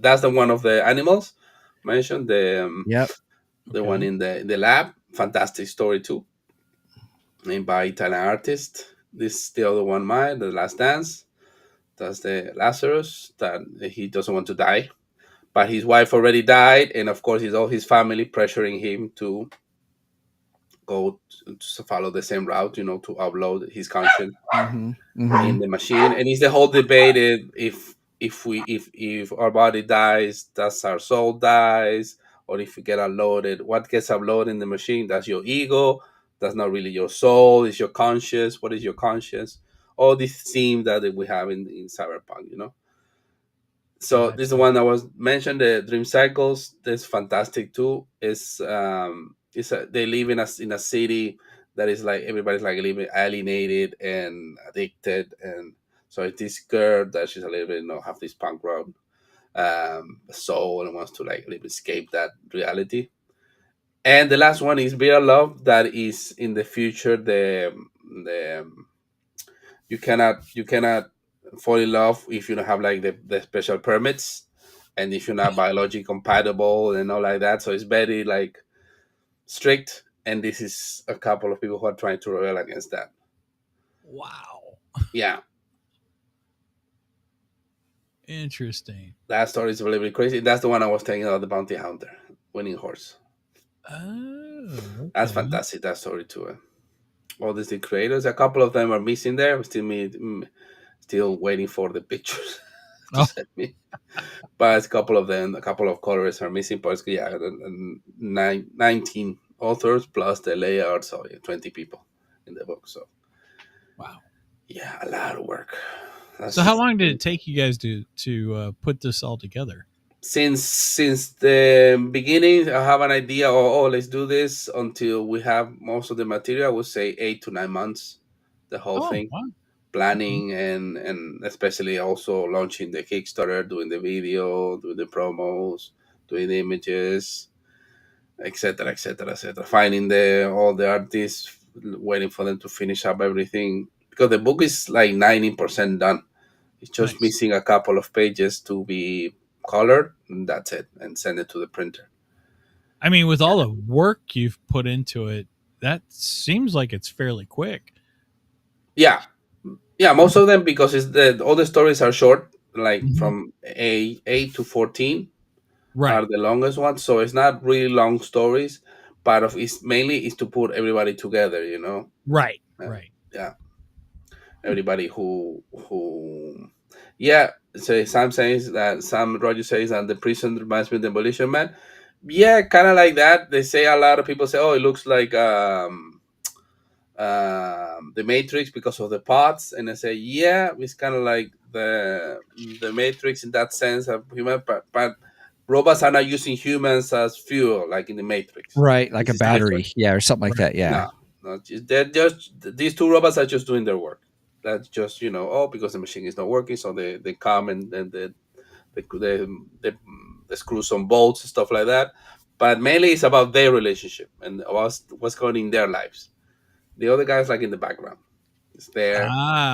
that's the one of the animals mentioned. Yep. The one in the lab. Fantastic story too, named by Italian artist. This is the other one, mine, The Last Dance. That's the Lazarus that he doesn't want to die, but his wife already died, and of course, it's all his family pressuring him to go to follow the same route, to upload his conscience in the machine. And it's the whole debate if our body dies, does our soul dies, or if we get uploaded, what gets uploaded in the machine? That's your ego. That's not really your soul. It's your conscience. What is your conscience? All these themes that we have in cyberpunk. So this is the one that was mentioned, the Dream Cycles. That's fantastic too. They live in a city that is like everybody's like living alienated and addicted, and so it's this girl that she's a little bit have this punk rock soul and wants to like escape that reality. And the last one is Beer Love, that is in the future. The you cannot fall in love if you don't have like the special permits, and if you're not biologically compatible and all like that. So it's very like strict, and this is a couple of people who are trying to rebel against that. Wow. Yeah, Interesting. that story is really, really crazy. That's the one I was telling about, the bounty hunter, winning horse. Oh, okay. That's fantastic. That story too. All these creators, a couple of them are missing there. Still waiting for the pictures to send me. But a couple of them, a couple of colors are missing. But yeah, 19 authors plus the layout, so 20 people in the book. So Wow. yeah, a lot of work. So how long did it take you guys to put this all together? Since the beginning, I have an idea. Let's do this until we have most of the material. I would say 8 to 9 months. The whole thing. Wow. Planning and especially also launching the Kickstarter, doing the video, doing the promos, doing the images, etc., etc., etc. Finding all the artists, waiting for them to finish up everything, because the book is like 90% done. It's just Nice. missing a couple of pages to be colored, and that's it, and send it to the printer. I mean, with all the work you've put into it, that seems like it's fairly quick. Yeah, most of them, because all the stories are short, like from 8 to 14 are the longest ones. So it's not really long stories, but it's mainly is to put everybody together, Right. Yeah, everybody who yeah. So Sam Rogers says that the prison reminds me of Demolition Man. Yeah, kind of like that. They say, a lot of people say, it looks like the Matrix because of the pods, and I say, yeah, it's kind of like the Matrix in that sense of human, but robots are not using humans as fuel like in the Matrix, right? Like this a battery, or something like that. Yeah. No, they're just, these two robots are just doing their work. That's just because the machine is not working, so they come and they screw some bolts and stuff like that. But mainly it's about their relationship and what's going in their lives. The other guy's like in the background. It's there.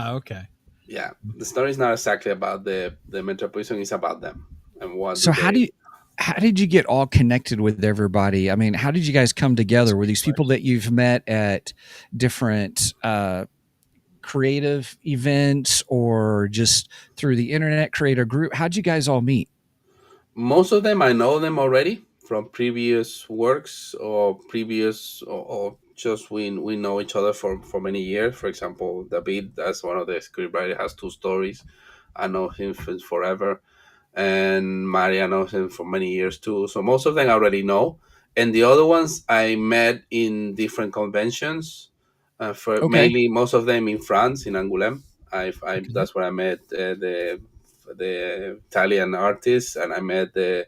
Okay. Yeah, the story is not exactly about the mental prison. It's about them and what. So how did you get all connected with everybody? I mean, how did you guys come together? Were these people that you've met at different creative events or just through the internet creator group? How'd you guys all meet? Most of them I know them already from previous works or previous or just we know each other for many years. For example, David, that's one of the scriptwriters, has two stories. I know him since forever, and Maria knows him for many years too. So most of them I already know, and the other ones I met in different conventions. For Okay. mainly most of them in France, in Angoulême. Okay. That's where I met the Italian artists, and I met the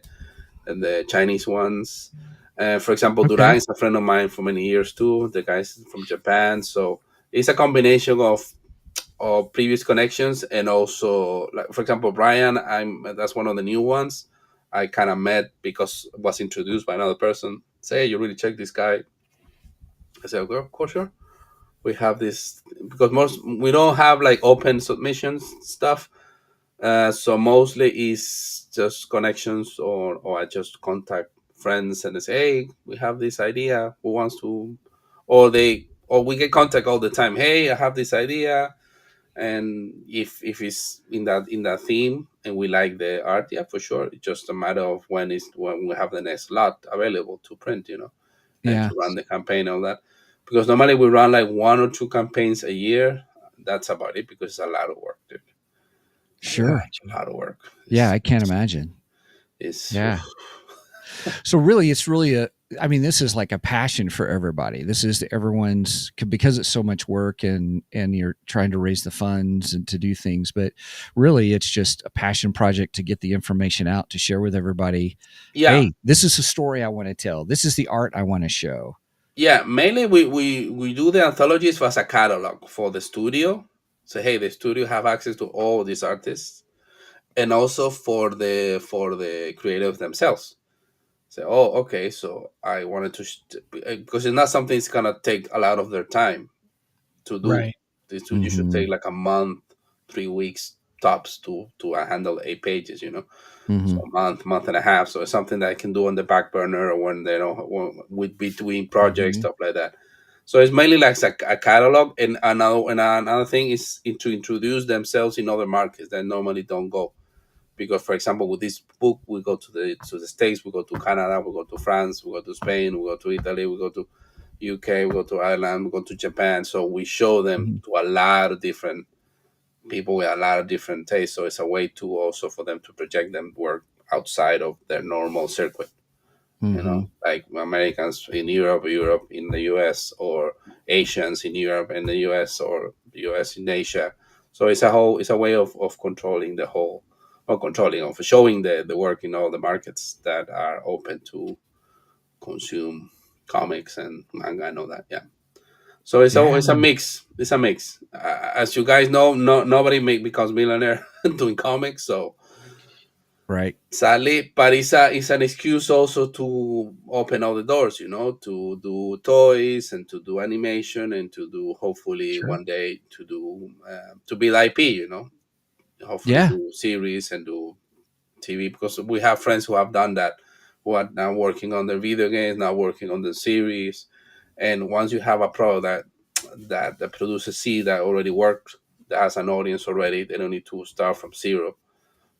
Chinese ones. For example, Okay. Duran is a friend of mine for many years too. The guys from Japan. So it's a combination of previous connections and also, like for example, Brian. That's one of the new ones. I kind of met because I was introduced by another person. Say, hey, you really check this guy. I said, okay, of course, sure. We have this because most we don't have like open submissions stuff. So mostly is just connections, or I just contact friends and they say, hey, we have this idea. Who wants to? Or we get contact all the time. Hey, I have this idea, and if it's in that theme and we like the art, yeah, for sure. It's just a matter of when we have the next lot available to print, and Yeah. to run the campaign and all that. Because normally we run like 1 or 2 campaigns a year. That's about it because it's a lot of work, dude. Sure. A lot of work. Yeah, I can't imagine. It's Yeah. So really, it's really this is like a passion for everybody. This is everyone's, because it's so much work and you're trying to raise the funds and to do things, but really it's just a passion project to get the information out, to share with everybody. yeah, Hey, this is a story I want to tell. This is the art I want to show. yeah. Mainly we do the anthologies as a catalog for the studio. So hey, the studio have access to all these artists, and also for the creative themselves. Say, oh, okay, so I wanted to because it's not something that's gonna take a lot of their time to do. Right. This you should take like a month, 3 weeks tops to handle 8 pages. So a month and a half. So it's something that I can do on the back burner or when they don't with between projects, stuff like that. So it's mainly like a catalog, and another thing is to introduce themselves in other markets that normally don't go. Because, for example, with this book, we go to the States, we go to Canada, we go to France, we go to Spain, we go to Italy, we go to UK, we go to Ireland, we go to Japan. So we show them to a lot of different people with a lot of different tastes. So it's a way to also for them to project them work outside of their normal circuit. Like Americans in Europe in the US, or Asians in Europe and the US, or the US in Asia. So it's a way of controlling the whole, or controlling, of showing the work in all the markets that are open to consume comics and manga and all that. Yeah. So it's a mix. It's a mix. As you guys know, nobody becomes millionaire doing comics. So Right. sadly, but it's an excuse also to open all the doors, to do toys and to do animation and to do, hopefully Sure. one day, to build IP, hopefully Yeah. do series and do TV, because we have friends who have done that, who are now working on their video games, now working on the series. And once you have a product that the producers see that already works, that has an audience already, they don't need to start from zero.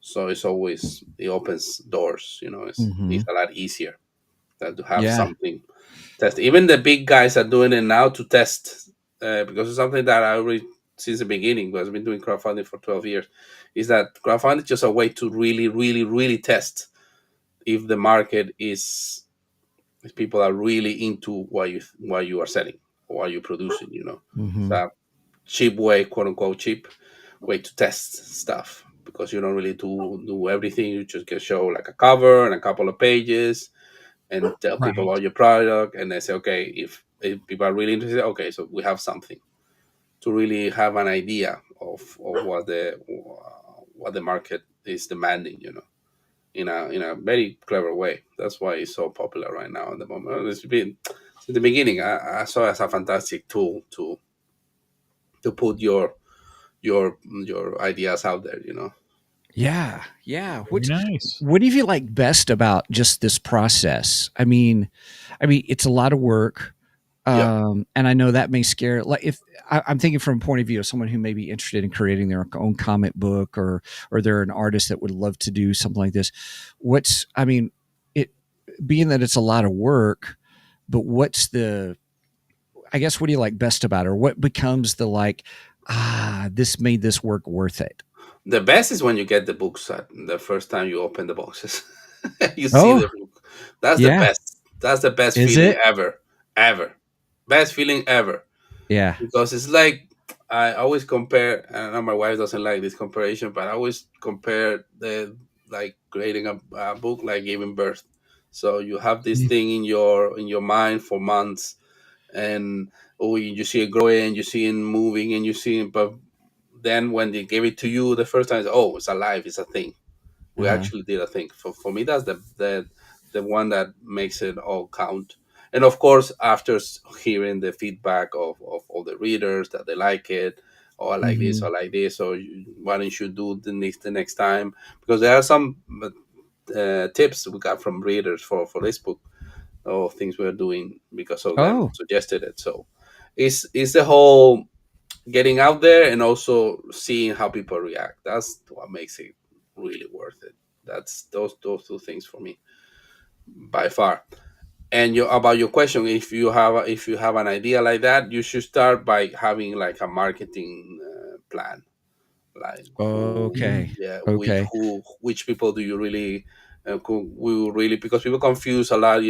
So it opens doors. It's a lot easier than to have Yeah. something test. Even the big guys are doing it now to test, because it's something that I already, since the beginning, because I've been doing crowdfunding for 12 years, is that crowdfunding is just a way to really, really, really test if the market if people are really into what you are selling or what you're producing. It's a cheap way, quote unquote cheap way to test stuff, because you don't really do everything. You just get show like a cover and a couple of pages and tell people Right. about your product, and they say, okay, if people are really interested, okay, so we have something to really have an idea of what the market is demanding, in a very clever way. That's why it's so popular right now at the moment. It's been since the beginning. I saw it as a fantastic tool to put your ideas out there. Yeah. Yeah. Very nice. What do you feel like best about just this process? I mean, it's a lot of work. Yeah. And I know that may scare, like if I'm thinking from a point of view of someone who may be interested in creating their own comic book, or they're an artist that would love to do something like this. I mean, it being that it's a lot of work, but I guess, what do you like best about it? Or what becomes this made this work worth it? The best is when you get the books the first time you open the boxes. You see Oh, the book. That's the yeah. best. That's the best Is feeling it? ever. Ever. Best feeling ever. Yeah. Because it's like, I always compare, I know my wife doesn't like this comparison, but I always compare the like creating a book like giving birth. So you have this thing in your mind for months, and you see it growing, you see it moving, and you see it, but then when they gave it to you the first time, it's alive, it's a thing. We Uh-huh. actually did a thing. For me, that's the one that makes it all count. And of course, after hearing the feedback of all the readers that they like it, or I like this, Mm-hmm. or like this, or why don't you do the next time? Because there are some tips we got from readers for this book, or things we're doing because of them Oh, suggested it. So it's the whole getting out there and also seeing how people react. That's what makes it really worth it. That's those two things for me by far. And about your question, if you have an idea like that, you should start by having like a marketing plan. Like who, okay. yeah, Okay. which people do you really, we really, because people confuse a lot,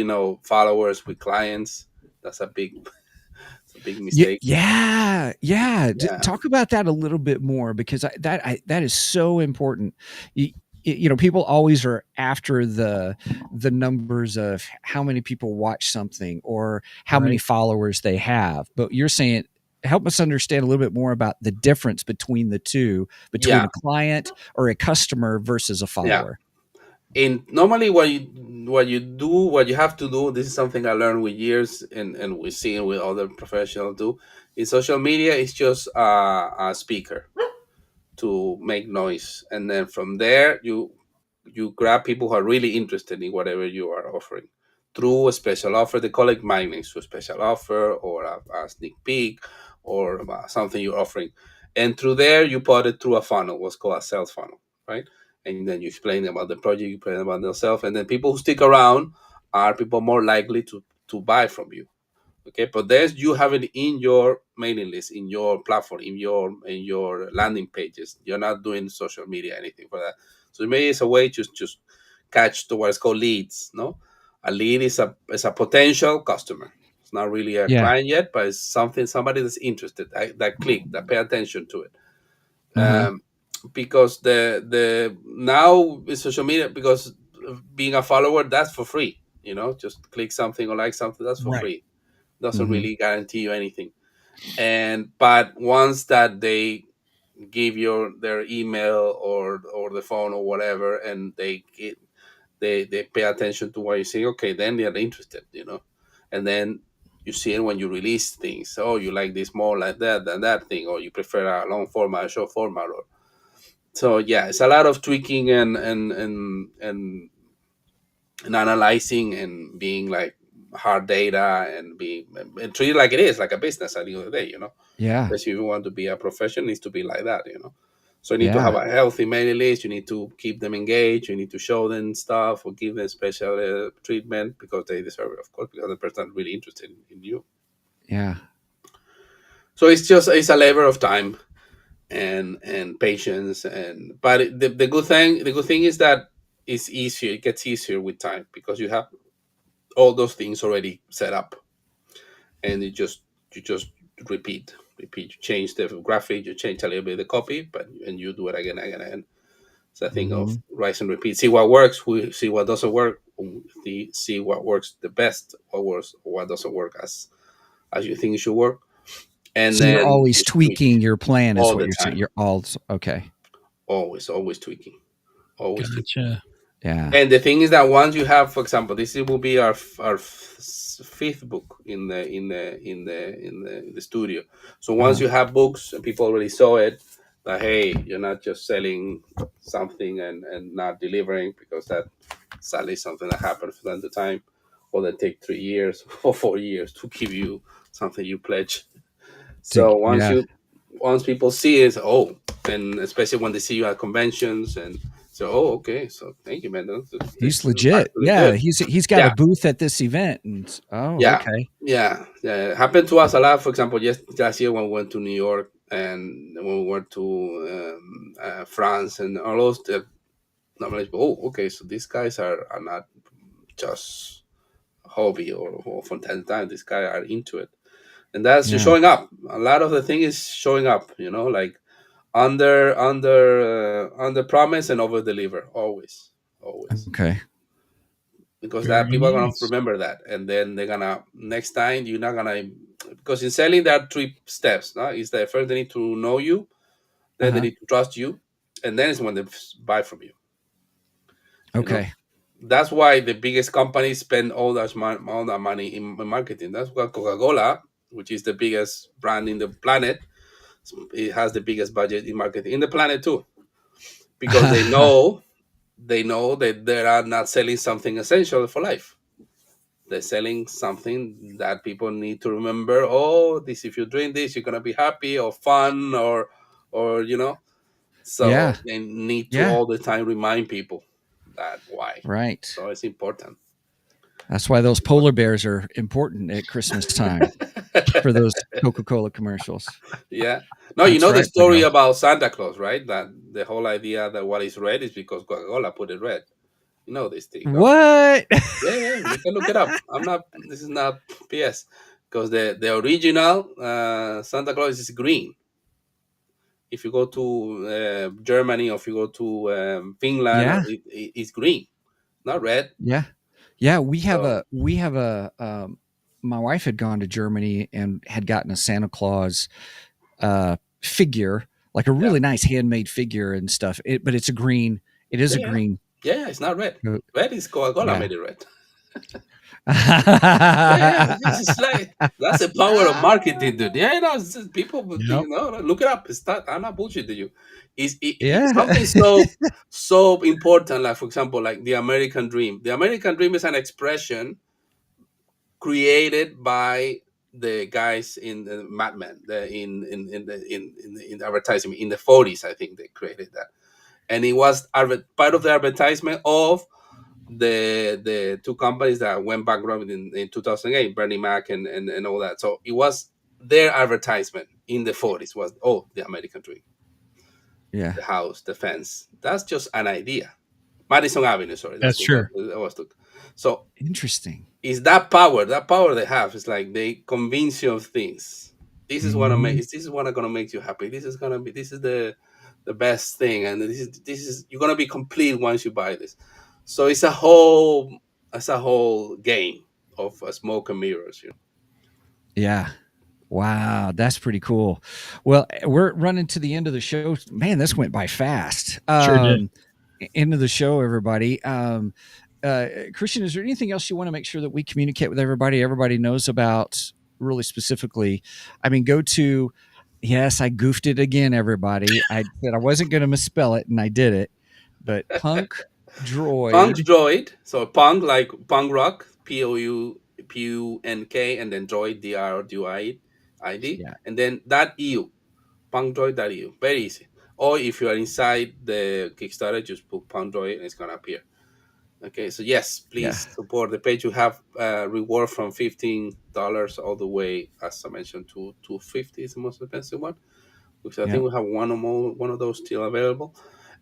followers with clients. That's it's a big mistake. Yeah, yeah. Yeah, Talk about that a little bit more, because that is so important. People always are after the numbers of how many people watch something or how many Right. followers they have. But you're saying, help us understand a little bit more about the difference between the two, between yeah, a client or a customer versus a yeah. follower. And normally what you have to do, this is something I learned with years, and we see with other professionals do, in social media is just a speaker to make noise, and then from there you grab people who are really interested in whatever you are offering through a special offer. They call it magnets, so a special offer or a sneak peek, or something you're offering, and through there you put it through a funnel, what's called a sales funnel, right? And then you explain about the project, you explain about yourself, and then people who stick around are people more likely to buy from you. Okay, but there's, you have it in your mailing list, in your platform, in your landing pages. You're not doing social media, anything for that. So maybe it's a way to just catch to what is called leads. No, a lead is a potential customer. It's not really a Yeah. client yet, but it's somebody that's interested, that click, that pay attention to it. Uh-huh. Because the now with social media, because being a follower, that's for free. Just click something or like something, that's for Right. free, doesn't Mm-hmm. really guarantee you anything. And but once that they give their email or the phone or whatever, and they pay attention to what you say, okay, then they're interested. And then you see it when you release things. Oh, you like this more like that than that thing, or you prefer a long format, a short format, or so. Yeah, it's a lot of tweaking and analyzing and being like hard data, and being and treat it like it is like a business at the end of the day. Yeah. Especially if you want to be a profession, it needs to be like that. So you need to have Yeah. a healthy mailing list. You need to keep them engaged. You need to show them stuff or give them special treatment, because they deserve it, of course, because the person is really interested in you. Yeah. So it's a labor of time and patience. And but the good thing is that it's easier. It gets easier with time, because you have all those things already set up, and you just repeat. You change the graphic, you change a little bit of the copy, and you do it again, again. It's a thing of Mm-hmm. rise and repeat. See what works, we see what doesn't work, see what works the best, what doesn't work as you think it should work, and So you're then always just tweak tweaking your plan, is all what the you're saying. time. You're all okay. Always tweaking, always tweaking. Gotcha. Yeah. And the thing is that once you have, for example, this will be our fifth book in the studio. So once Uh-huh. you have books and people already saw it, that hey, you're not just selling something and not delivering, because that sadly something that happens from time to time, or they take 3 years or 4 years to give you something you pledge. So once people see it, and especially when they see you at conventions, and so okay, so thank you, man. This he's is legit. actually Yeah, good. he's got Yeah, a booth at this event, and yeah, okay. yeah. It happened to us a lot. For example, just last year when we went to New York and when we went to France and all those. I'm like, okay, so these guys are not just hobby or from time to time. These guys are into it, and that's Yeah. showing up. A lot of the thing is showing up. Like under promise and over deliver, always, Okay. because that Very people are gonna nice. remember that, and then they're gonna next time you're not gonna, because in selling there are three steps. No, is that first they need to know you, then they Uh-huh. need to trust you, and then it's when they buy from you. You know, Okay. that's why the biggest companies spend all that money in marketing. That's why Coca-Cola, which is the biggest brand in the planet, it has the biggest budget in marketing in the planet too, because they know that they are not selling something essential for life. They're selling something that people need to remember. Oh, this, if you drink this, you're gonna be happy or fun or. Yeah. So they need to Yeah. all the time remind people that why. Right. So it's important. That's why those polar bears are important at Christmas time for those Coca-Cola commercials. Yeah. No, you That's know the right, story Miguel. about Santa Claus, right? That the whole idea that what is red is because Coca-Cola put it red. You know this thing, no? What? Yeah, you can look it up. This is not PS. Because the original Santa Claus is green. If you go to Germany or if you go to Finland, Yeah. it's green, not red. Yeah. Yeah. We have So a my wife had gone to Germany and had gotten a Santa Claus figure, like a yeah, really nice handmade figure and stuff. But it's a green. It is yeah, a yeah, green. yeah. It's not red. uh, Red is Coca-Cola Yeah. made it red. Yeah, this is like that's the power of marketing, dude. Yeah, it's just people would Yep. think, no, look it up. It's not, I'm not bullshitting you. It's Yeah. something so important. Like for example, like the American dream. The American dream is an expression created by the guys in the Mad Men, in the advertisement in the 40s. I think they created that, and it was part of the advertisement of the two companies that went bankrupt in 2008, Bernie Mac and all that. So it was their advertisement in the 40s was, the American dream, Yeah. the house, the fence. That's just an idea. Madison Avenue, sorry, That's true. that was took. So Interesting. is that power they have. It's like they convince you of things. Mhm. This is what gonna make you happy. This is the best thing, and this is you're gonna be complete once you buy this. So it's a whole game of smoke and mirrors. Yeah. Wow, that's pretty cool. Well, we're running to the end of the show. Man, this went by fast. Sure did. End of the show, everybody. Christian, is there anything else you want to make sure that we communicate with everybody? Everybody knows about really specifically. I mean, go to. Yes, I goofed it again, everybody. I said I wasn't going to misspell it, and I did it. But Punk Punk Droid. droid. So punk like punk rock, PUNK, and then droid DROID, Yeah, and then .eu. Punkdroid.eu. Very easy. Or if you are inside the Kickstarter, just put Punkdroid and it's gonna appear. Okay, so yes, yeah, please support the page. You have reward from $15 all the way, as I mentioned, to $250 is the most expensive one. Which I yeah. think we have one of those still available.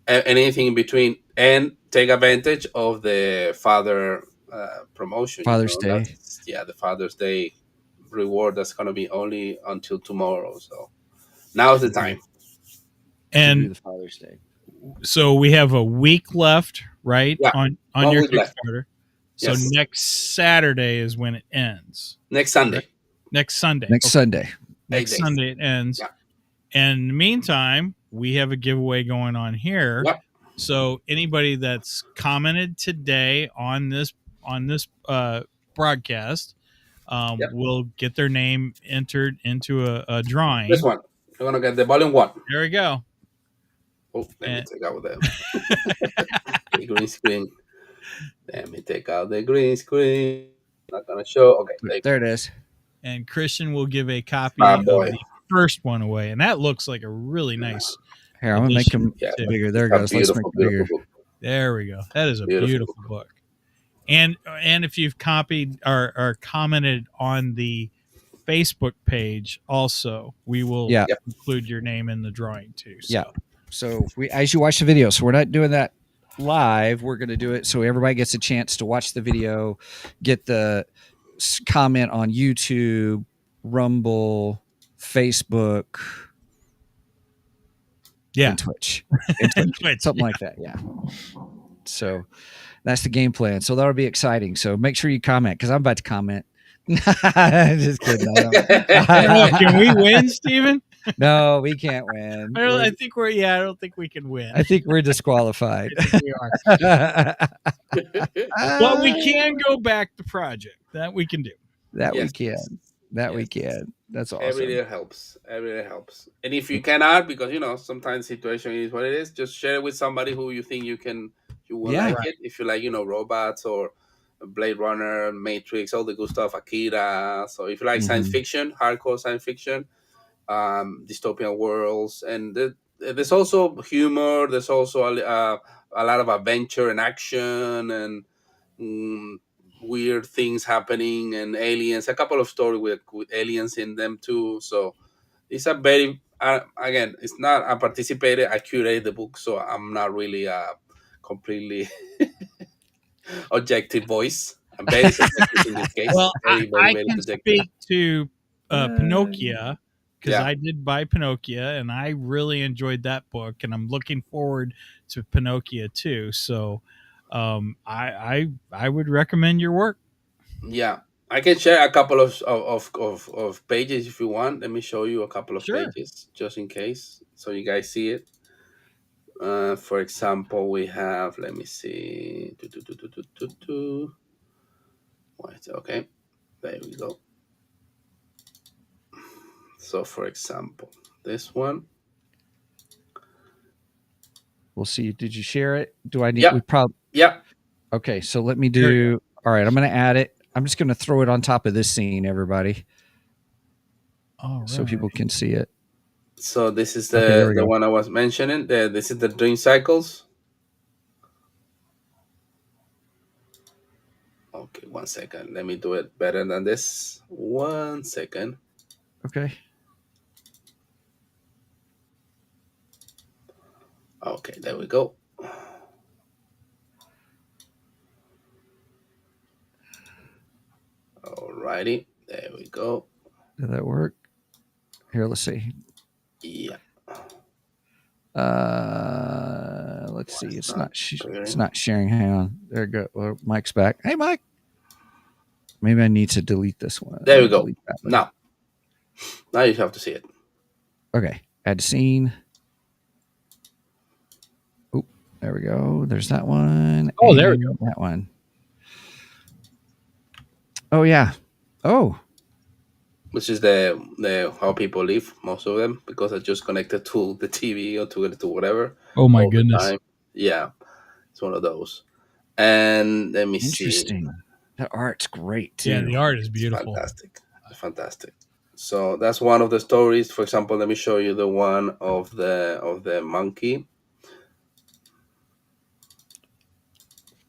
And anything in between, and take advantage of the father promotion. Father's Day That's the Father's Day reward. That's gonna be only until tomorrow. So now's the to do time. And the Father's Day. so we have a week left, right? Yeah, On 1 your week left. Kickstarter. So Yes, next Saturday is when it ends. next Sunday, Next Sunday. Next Okay. Sunday. next 8 days. Sunday it ends. Yeah. And in the meantime, we have a giveaway going on here. Yep. So anybody that's commented today on this broadcast Yep. will get their name entered into a drawing. This one, we're gonna get the volume 1. There we go. Oh, let me And- take out the green screen. Let me take out the green screen. Not gonna show. Okay, There it is. and Christian will give a copy Ah, of boy. the first one away, and that looks like a really nice. Here, I'm gonna make addition them too. bigger. There it It's a goes. Let's make beautiful, it bigger. beautiful book. There we go. That is a Beautiful beautiful book. And if you've copied or commented on the Facebook page, also we will Yeah. include your name in the drawing too. So. Yeah. So as you watch the video, so we're not doing that live. We're going to do it so everybody gets a chance to watch the video, get the comment on YouTube, Rumble, Facebook, and Twitch. And Twitch. Something like that. Yeah. So that's the game plan. So that'll be exciting. So make sure you comment because I'm about to comment. Just kidding. Can we win, Steven? No, we can't win. I don't think we can win. I think we're disqualified. We are. But we can go back the project. That we can do. That Yes. we can. That we can. That's awesome. Every day helps. Every day helps. And if you cannot, because sometimes the situation is what it is, just share it with somebody who you think you will Yeah. like it. If you like, robots or Blade Runner, Matrix, all the good stuff, Akira. So if you like science fiction, hardcore science fiction, dystopian worlds, and there's also humor. There's also a lot of adventure and action and weird things happening and aliens. A couple of stories with aliens in them too. So it's a very again. It's not I participated. I curated the book, so I'm not really completely objective voice. I'm very subjective in this case. Well, very, I very can subjective. speak to Pinochia because Yeah. I did buy Pinochia and I really enjoyed that book, and I'm looking forward to Pinochia too. So I would recommend your work. Yeah, I can share a couple of pages if you want. Let me show you a couple of Sure. pages just in case, so you guys see it. For example, we have. Let me see. Wait, okay, there we go. So, for example, this one. We'll see. Did you share it? Do I need? Yeah. We probably. Yeah. Okay, so let me do. All right, I'm going to add it. I'm just going to throw it on top of this scene, everybody, so people can see it. So this is Okay, the one I was mentioning. This is the Dream Cycles. Okay, 1 second. Let me do it better than this. 1 second. Okay. Okay, there we go. Alrighty, there we go. Did that work? Here, let's see. Yeah. Let's see. It's not sharing. Hang on. There we go. Well, Mike's back. Hey, Mike. Maybe I need to delete this one. There we go. Now you have to see it. Okay. Add scene. Oh, there we go. There's that one. Oh, there we go. That one. Oh yeah. Oh. Which is the how people live, most of them, because they're just connected to the TV or to whatever. Oh my all the goodness. time. Yeah, it's one of those. And let me see. Interesting. The art's great too. Yeah, the art is beautiful. Fantastic. So that's one of the stories. For example, let me show you the one of the monkey.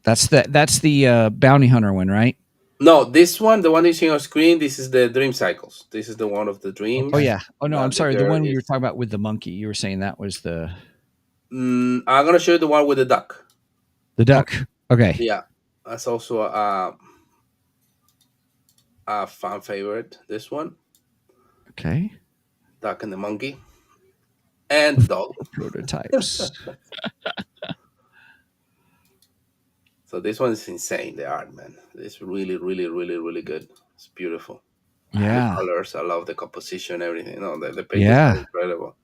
That's the bounty hunter one, right? No, this one, the one you see on screen, this is the Dream Cycles. This is the one of the dreams. Oh yeah. Oh no, I'm sorry. The one is... you were talking about with the monkey. You were saying that was the. I'm gonna show you the one with the duck. The duck. Okay. Yeah, that's also a fan favorite. This one. Okay. Duck and the monkey. And the dog. Prototypes. So this one is insane. The art, man. It's really, really, really, really good. It's beautiful. Yeah. The colors. I love the composition. Everything. The pages are incredible.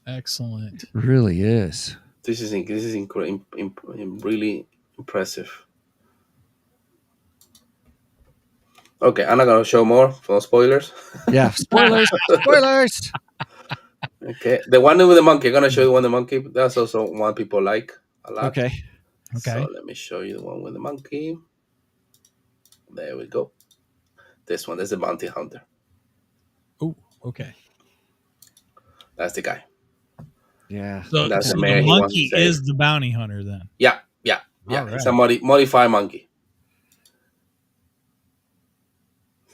Excellent. It really is. This is really impressive. Okay, I'm not gonna show more for spoilers. Yeah, spoilers. Spoilers. Okay, the one with the monkey. I'm gonna show you the one with the monkey. That's also one people like a lot. Okay. So let me show you the one with the monkey. There we go. This one. This is the bounty hunter. Oh, okay. That's the guy. Yeah. So, That's so the the mayor he wants to monkey save. is the bounty hunter then. Yeah. All It's right. a modified monkey.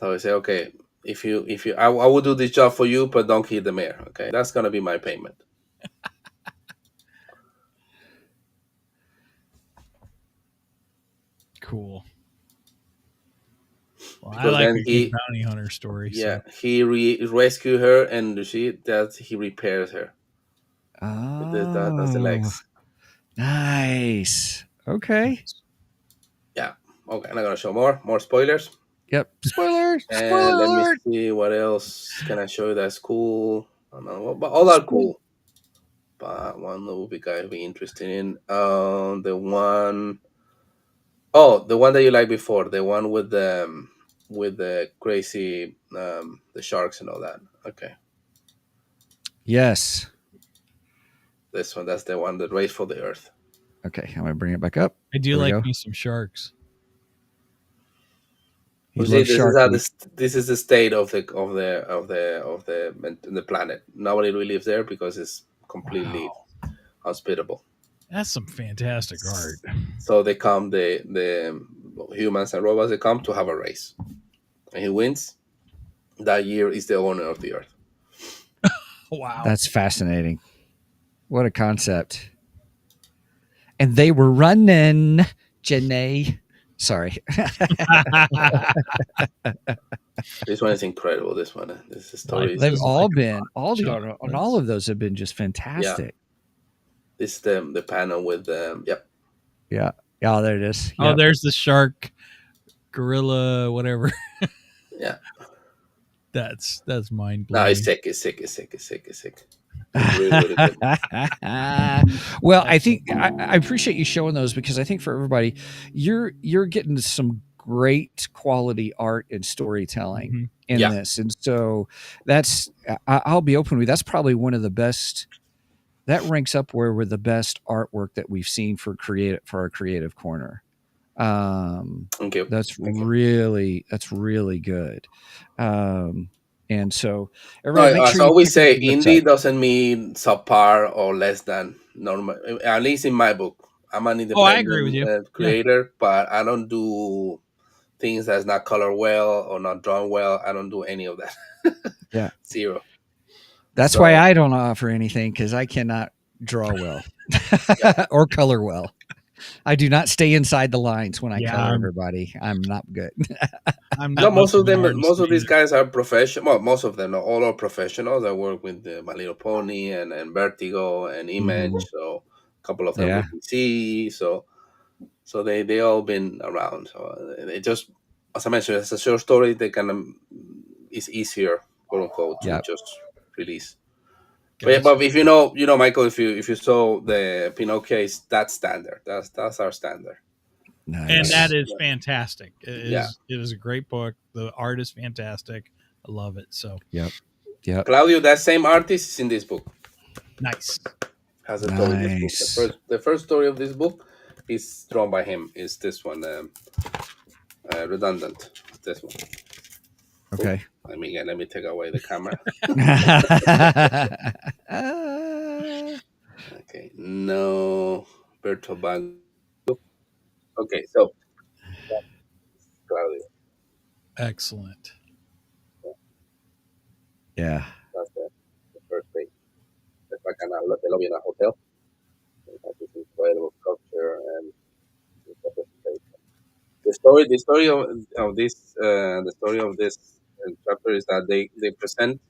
So I say, okay, if you, I will do this job for you, but don't kill the mayor. Okay, that's gonna be my payment. Cool. Well, I Because like then a good bounty hunter story. Yeah, So. he rescue her, and you see that he repairs her. Oh, That's the legs. Nice. Okay. Yeah. Okay, I'm not gonna show more spoilers. Yep. Spoilers. And Spoiler let me alert. see what else can I show you that's cool. I don't know, but all are cool. But one movie guy would be interested in. The one that you liked before, the one with the crazy the sharks and all that. Okay, Yes. this one, that's the one, that Race for the Earth. Okay, I'm gonna bring it back up. I do There we like go. me some sharks. He You see, loves this is Shark how Week. this is the state of the planet. Nobody really lives there because it's completely hospitable. That's some fantastic art. So they come, the humans and robots, they come to have a race, and he wins. That year is the owner of the Earth. Wow. That's fascinating. What a concept. And they were running, Janae. Sorry. This one is incredible. This one, this story. They've Is all like a been, all the shot. art on all of those have been just fantastic. this is the panel with yep. Yeah. Oh, there it is. Oh, Yep. there's the shark, gorilla, whatever. Yeah. That's mind No, blowing. it's sick. It's really, really good. Well, I think I appreciate you showing those, because I think for everybody, you're getting some great quality art and storytelling in Yeah. this, and so that's I'll be open with you, that's probably one of the best. That ranks up where we're the best artwork that we've seen for our creative corner. Thank you. That's really good. And so No, everybody, make as sure I you always check out say, the indie website. doesn't mean subpar or less than normal. At least in my book, I'm an Oh, I agree with you. independent creator, but I don't do things that's not colored well or not drawn well. I don't do any of that. Yeah. Zero. That's So- why I don't offer anything, because I cannot draw well or color well. I do not stay inside the lines when I color everybody. I'm not good. I'm No, not most much of them, an artist most of these either. guys are professional. Well, most of them, not all are professionals. I work with My Little Pony and Vertigo and Image. So a couple of them Yeah. with DC. So they all been around. So they just, as I mentioned, it's a short story. They it's easier, quote unquote, to Yep. just release. Gotcha. But if you know, Michael, if you saw the Pinochia, that's standard. That's our standard. Nice. And that is fantastic. It Yeah. is a great book. The art is fantastic. I love it. So Yep. Claudio, that same artist is in this book. nice. Has a story in this Nice. book. The first story of this book is drawn by him. Is this one redundant? This one. Okay. Let me take away the camera. Okay, no Berto Bang. Okay, so Claudio, Excellent. Yeah. that's the first page. It's like the lobby in a hotel. It has this incredible sculpture and the story of this chapter is that they present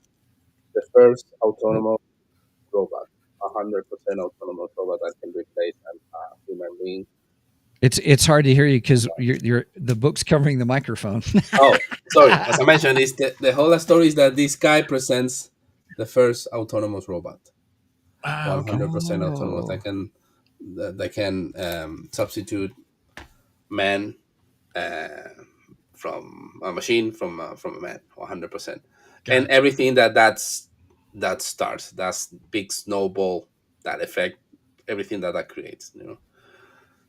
the first autonomous robot, 100% autonomous robot that can replace a human being. It's hard to hear you because you're the book's covering the microphone. Oh, sorry. As I mentioned, is the whole story is that this guy presents the first autonomous robot, 100% autonomous that can substitute man from a machine from a man, 100%, and everything that starts, that's big snowball, that effect, everything that creates.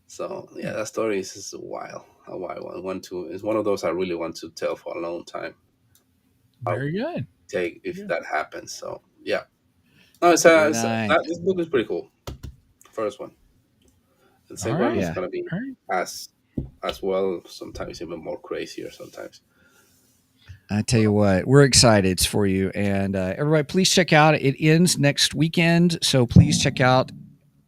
So yeah, that story is wild. why I want to. It's one of those I really want to tell for a long time. Very good. Take if Yeah. that happens. So yeah. No, nice. This book is pretty cool. First one. The second All one right. is gonna be All right. as well. Sometimes even more crazier. Sometimes. I tell you what, we're excited for you. And everybody, please check out. It ends next weekend. So please check out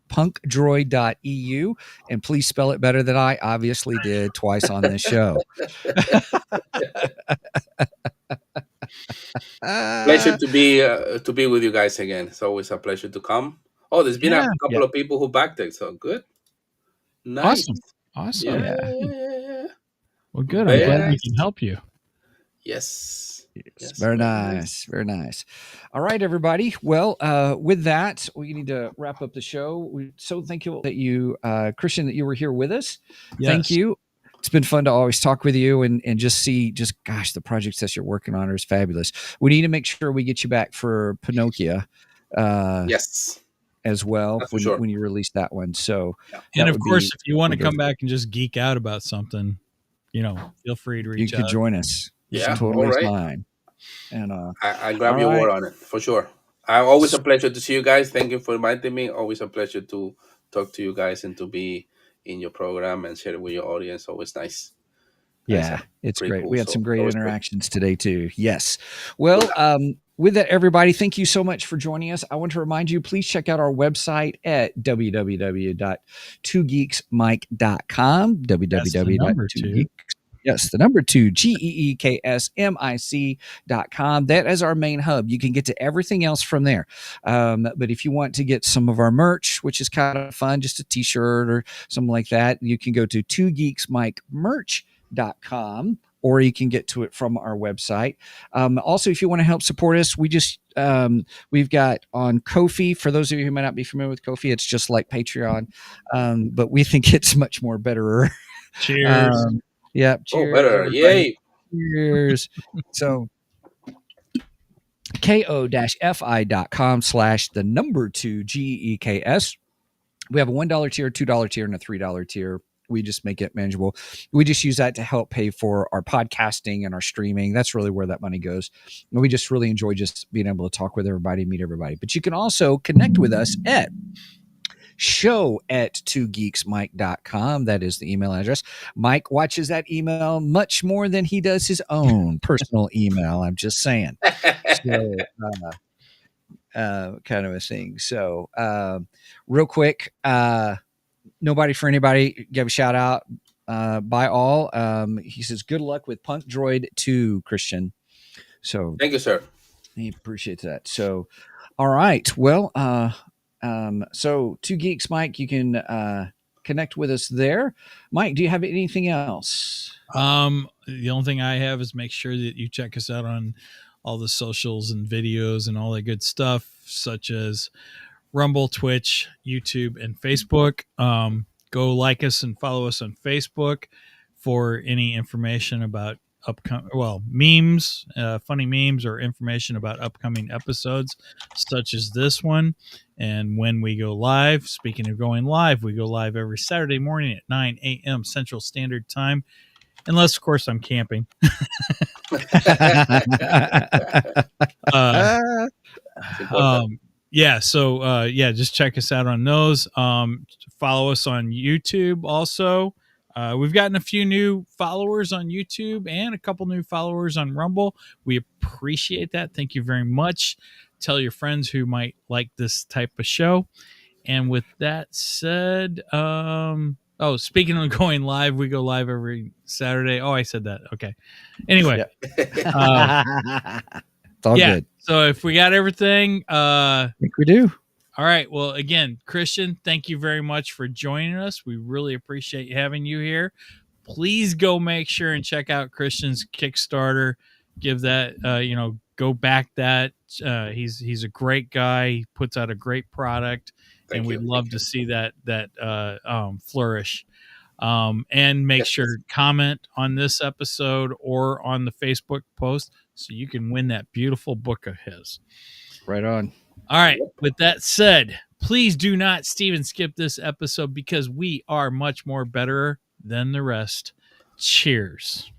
punkdroid.eu and please spell it better than I obviously did twice on this show. Pleasure to be with you guys again. It's always a pleasure to come. Oh, there's been a couple of people who backed it, so good. Nice. Awesome. Yeah. Well, good. Very I'm glad we nice. can help you. Yes. Yes, very nice. Very nice. All right, everybody. Well, with that, we need to wrap up the show. We so thank you that you, Christian, that you were here with us. Thank Yes. you. It's been fun to always talk with you and just see gosh, the projects that you're working on are fabulous. We need to make sure we get you back for Pinochia. Yes. As well That's for sure. when you release that one. So, and of course, if you want to come back and just geek out about something, feel free to reach out. You could join us. Yeah, it's totally all right. fine. And I grab your word on it for sure. Always a pleasure to see you guys. Thank you for inviting me. Always a pleasure to talk to you guys and to be in your program and share it with your audience. Always nice. Yeah, it's great. Cool. We had some great interactions today too. Yes. Well, with that, everybody, thank you so much for joining us. I want to remind you, please check out our website at www.2geeksmic.com. www.2geeks. Yes, the number 2, GEEKSMIC.com. That is our main hub. You can get to everything else from there. But if you want to get some of our merch, which is kind of fun, just a t-shirt or something like that, you can go to 2geeksmicmerch.com, or you can get to it from our website. Also, if you want to help support us, we've got on Ko-fi. For those of you who might not be familiar with Ko-fi, it's just like Patreon, but we think it's much more better. Cheers. Yeah. Cheers. Oh, better. Yay. Cheers. So ko-fi.com/2 GEEKS. We have a $1 tier, $2 tier, and a $3 tier. We just make it manageable. We just use that to help pay for our podcasting and our streaming. That's really where that money goes. And we just really enjoy just being able to talk with everybody, meet everybody. But you can also connect with us at show@2geeksmike.com. That is the email address. Mike watches that email much more than he does his own personal email. I'm just saying. So, kind of a thing. So, real quick, nobody for anybody, give a shout out by all. He says, good luck with Punkdroid 2, Christian. So thank you, sir. He appreciates that. So, all right. Well, so 2 Geeks, Mike, you can connect with us there. Mike, do you have anything else? The only thing I have is make sure that you check us out on all the socials and videos and all that good stuff, such as Rumble, Twitch, YouTube, and Facebook. Go like us and follow us on Facebook for any information about memes, funny memes, or information about upcoming episodes such as this one. And when we go live, speaking of going live, we go live every Saturday morning at 9 a.m. Central Standard Time, unless of course I'm camping. Just check us out on those. Follow us on YouTube also. We've gotten a few new followers on YouTube and a couple new followers on Rumble. We appreciate that. Thank you very much. Tell your friends who might like this type of show. And with that said, speaking of going live, we go live every Saturday. Oh, I said that. Okay. Anyway. It's all good. So if we got everything, I think we do. All right. Well, again, Christian, thank you very much for joining us. We really appreciate having you here. Please go make sure and check out Christian's Kickstarter. Give that, go back that. He's a great guy. He puts out a great product, and we'd love to see that flourish. And make sure comment on this episode or on the Facebook post so you can win that beautiful book of his. Right on. All right. With that said, please do not skip this episode because we are much more better than the rest. Cheers.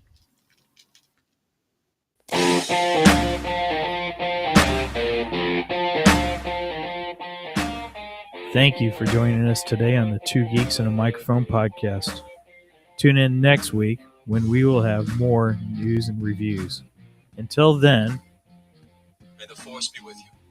Thank you for joining us today on the Two Geeks and a Microphone podcast. Tune in next week when we will have more news and reviews. Until then, May the force be with you.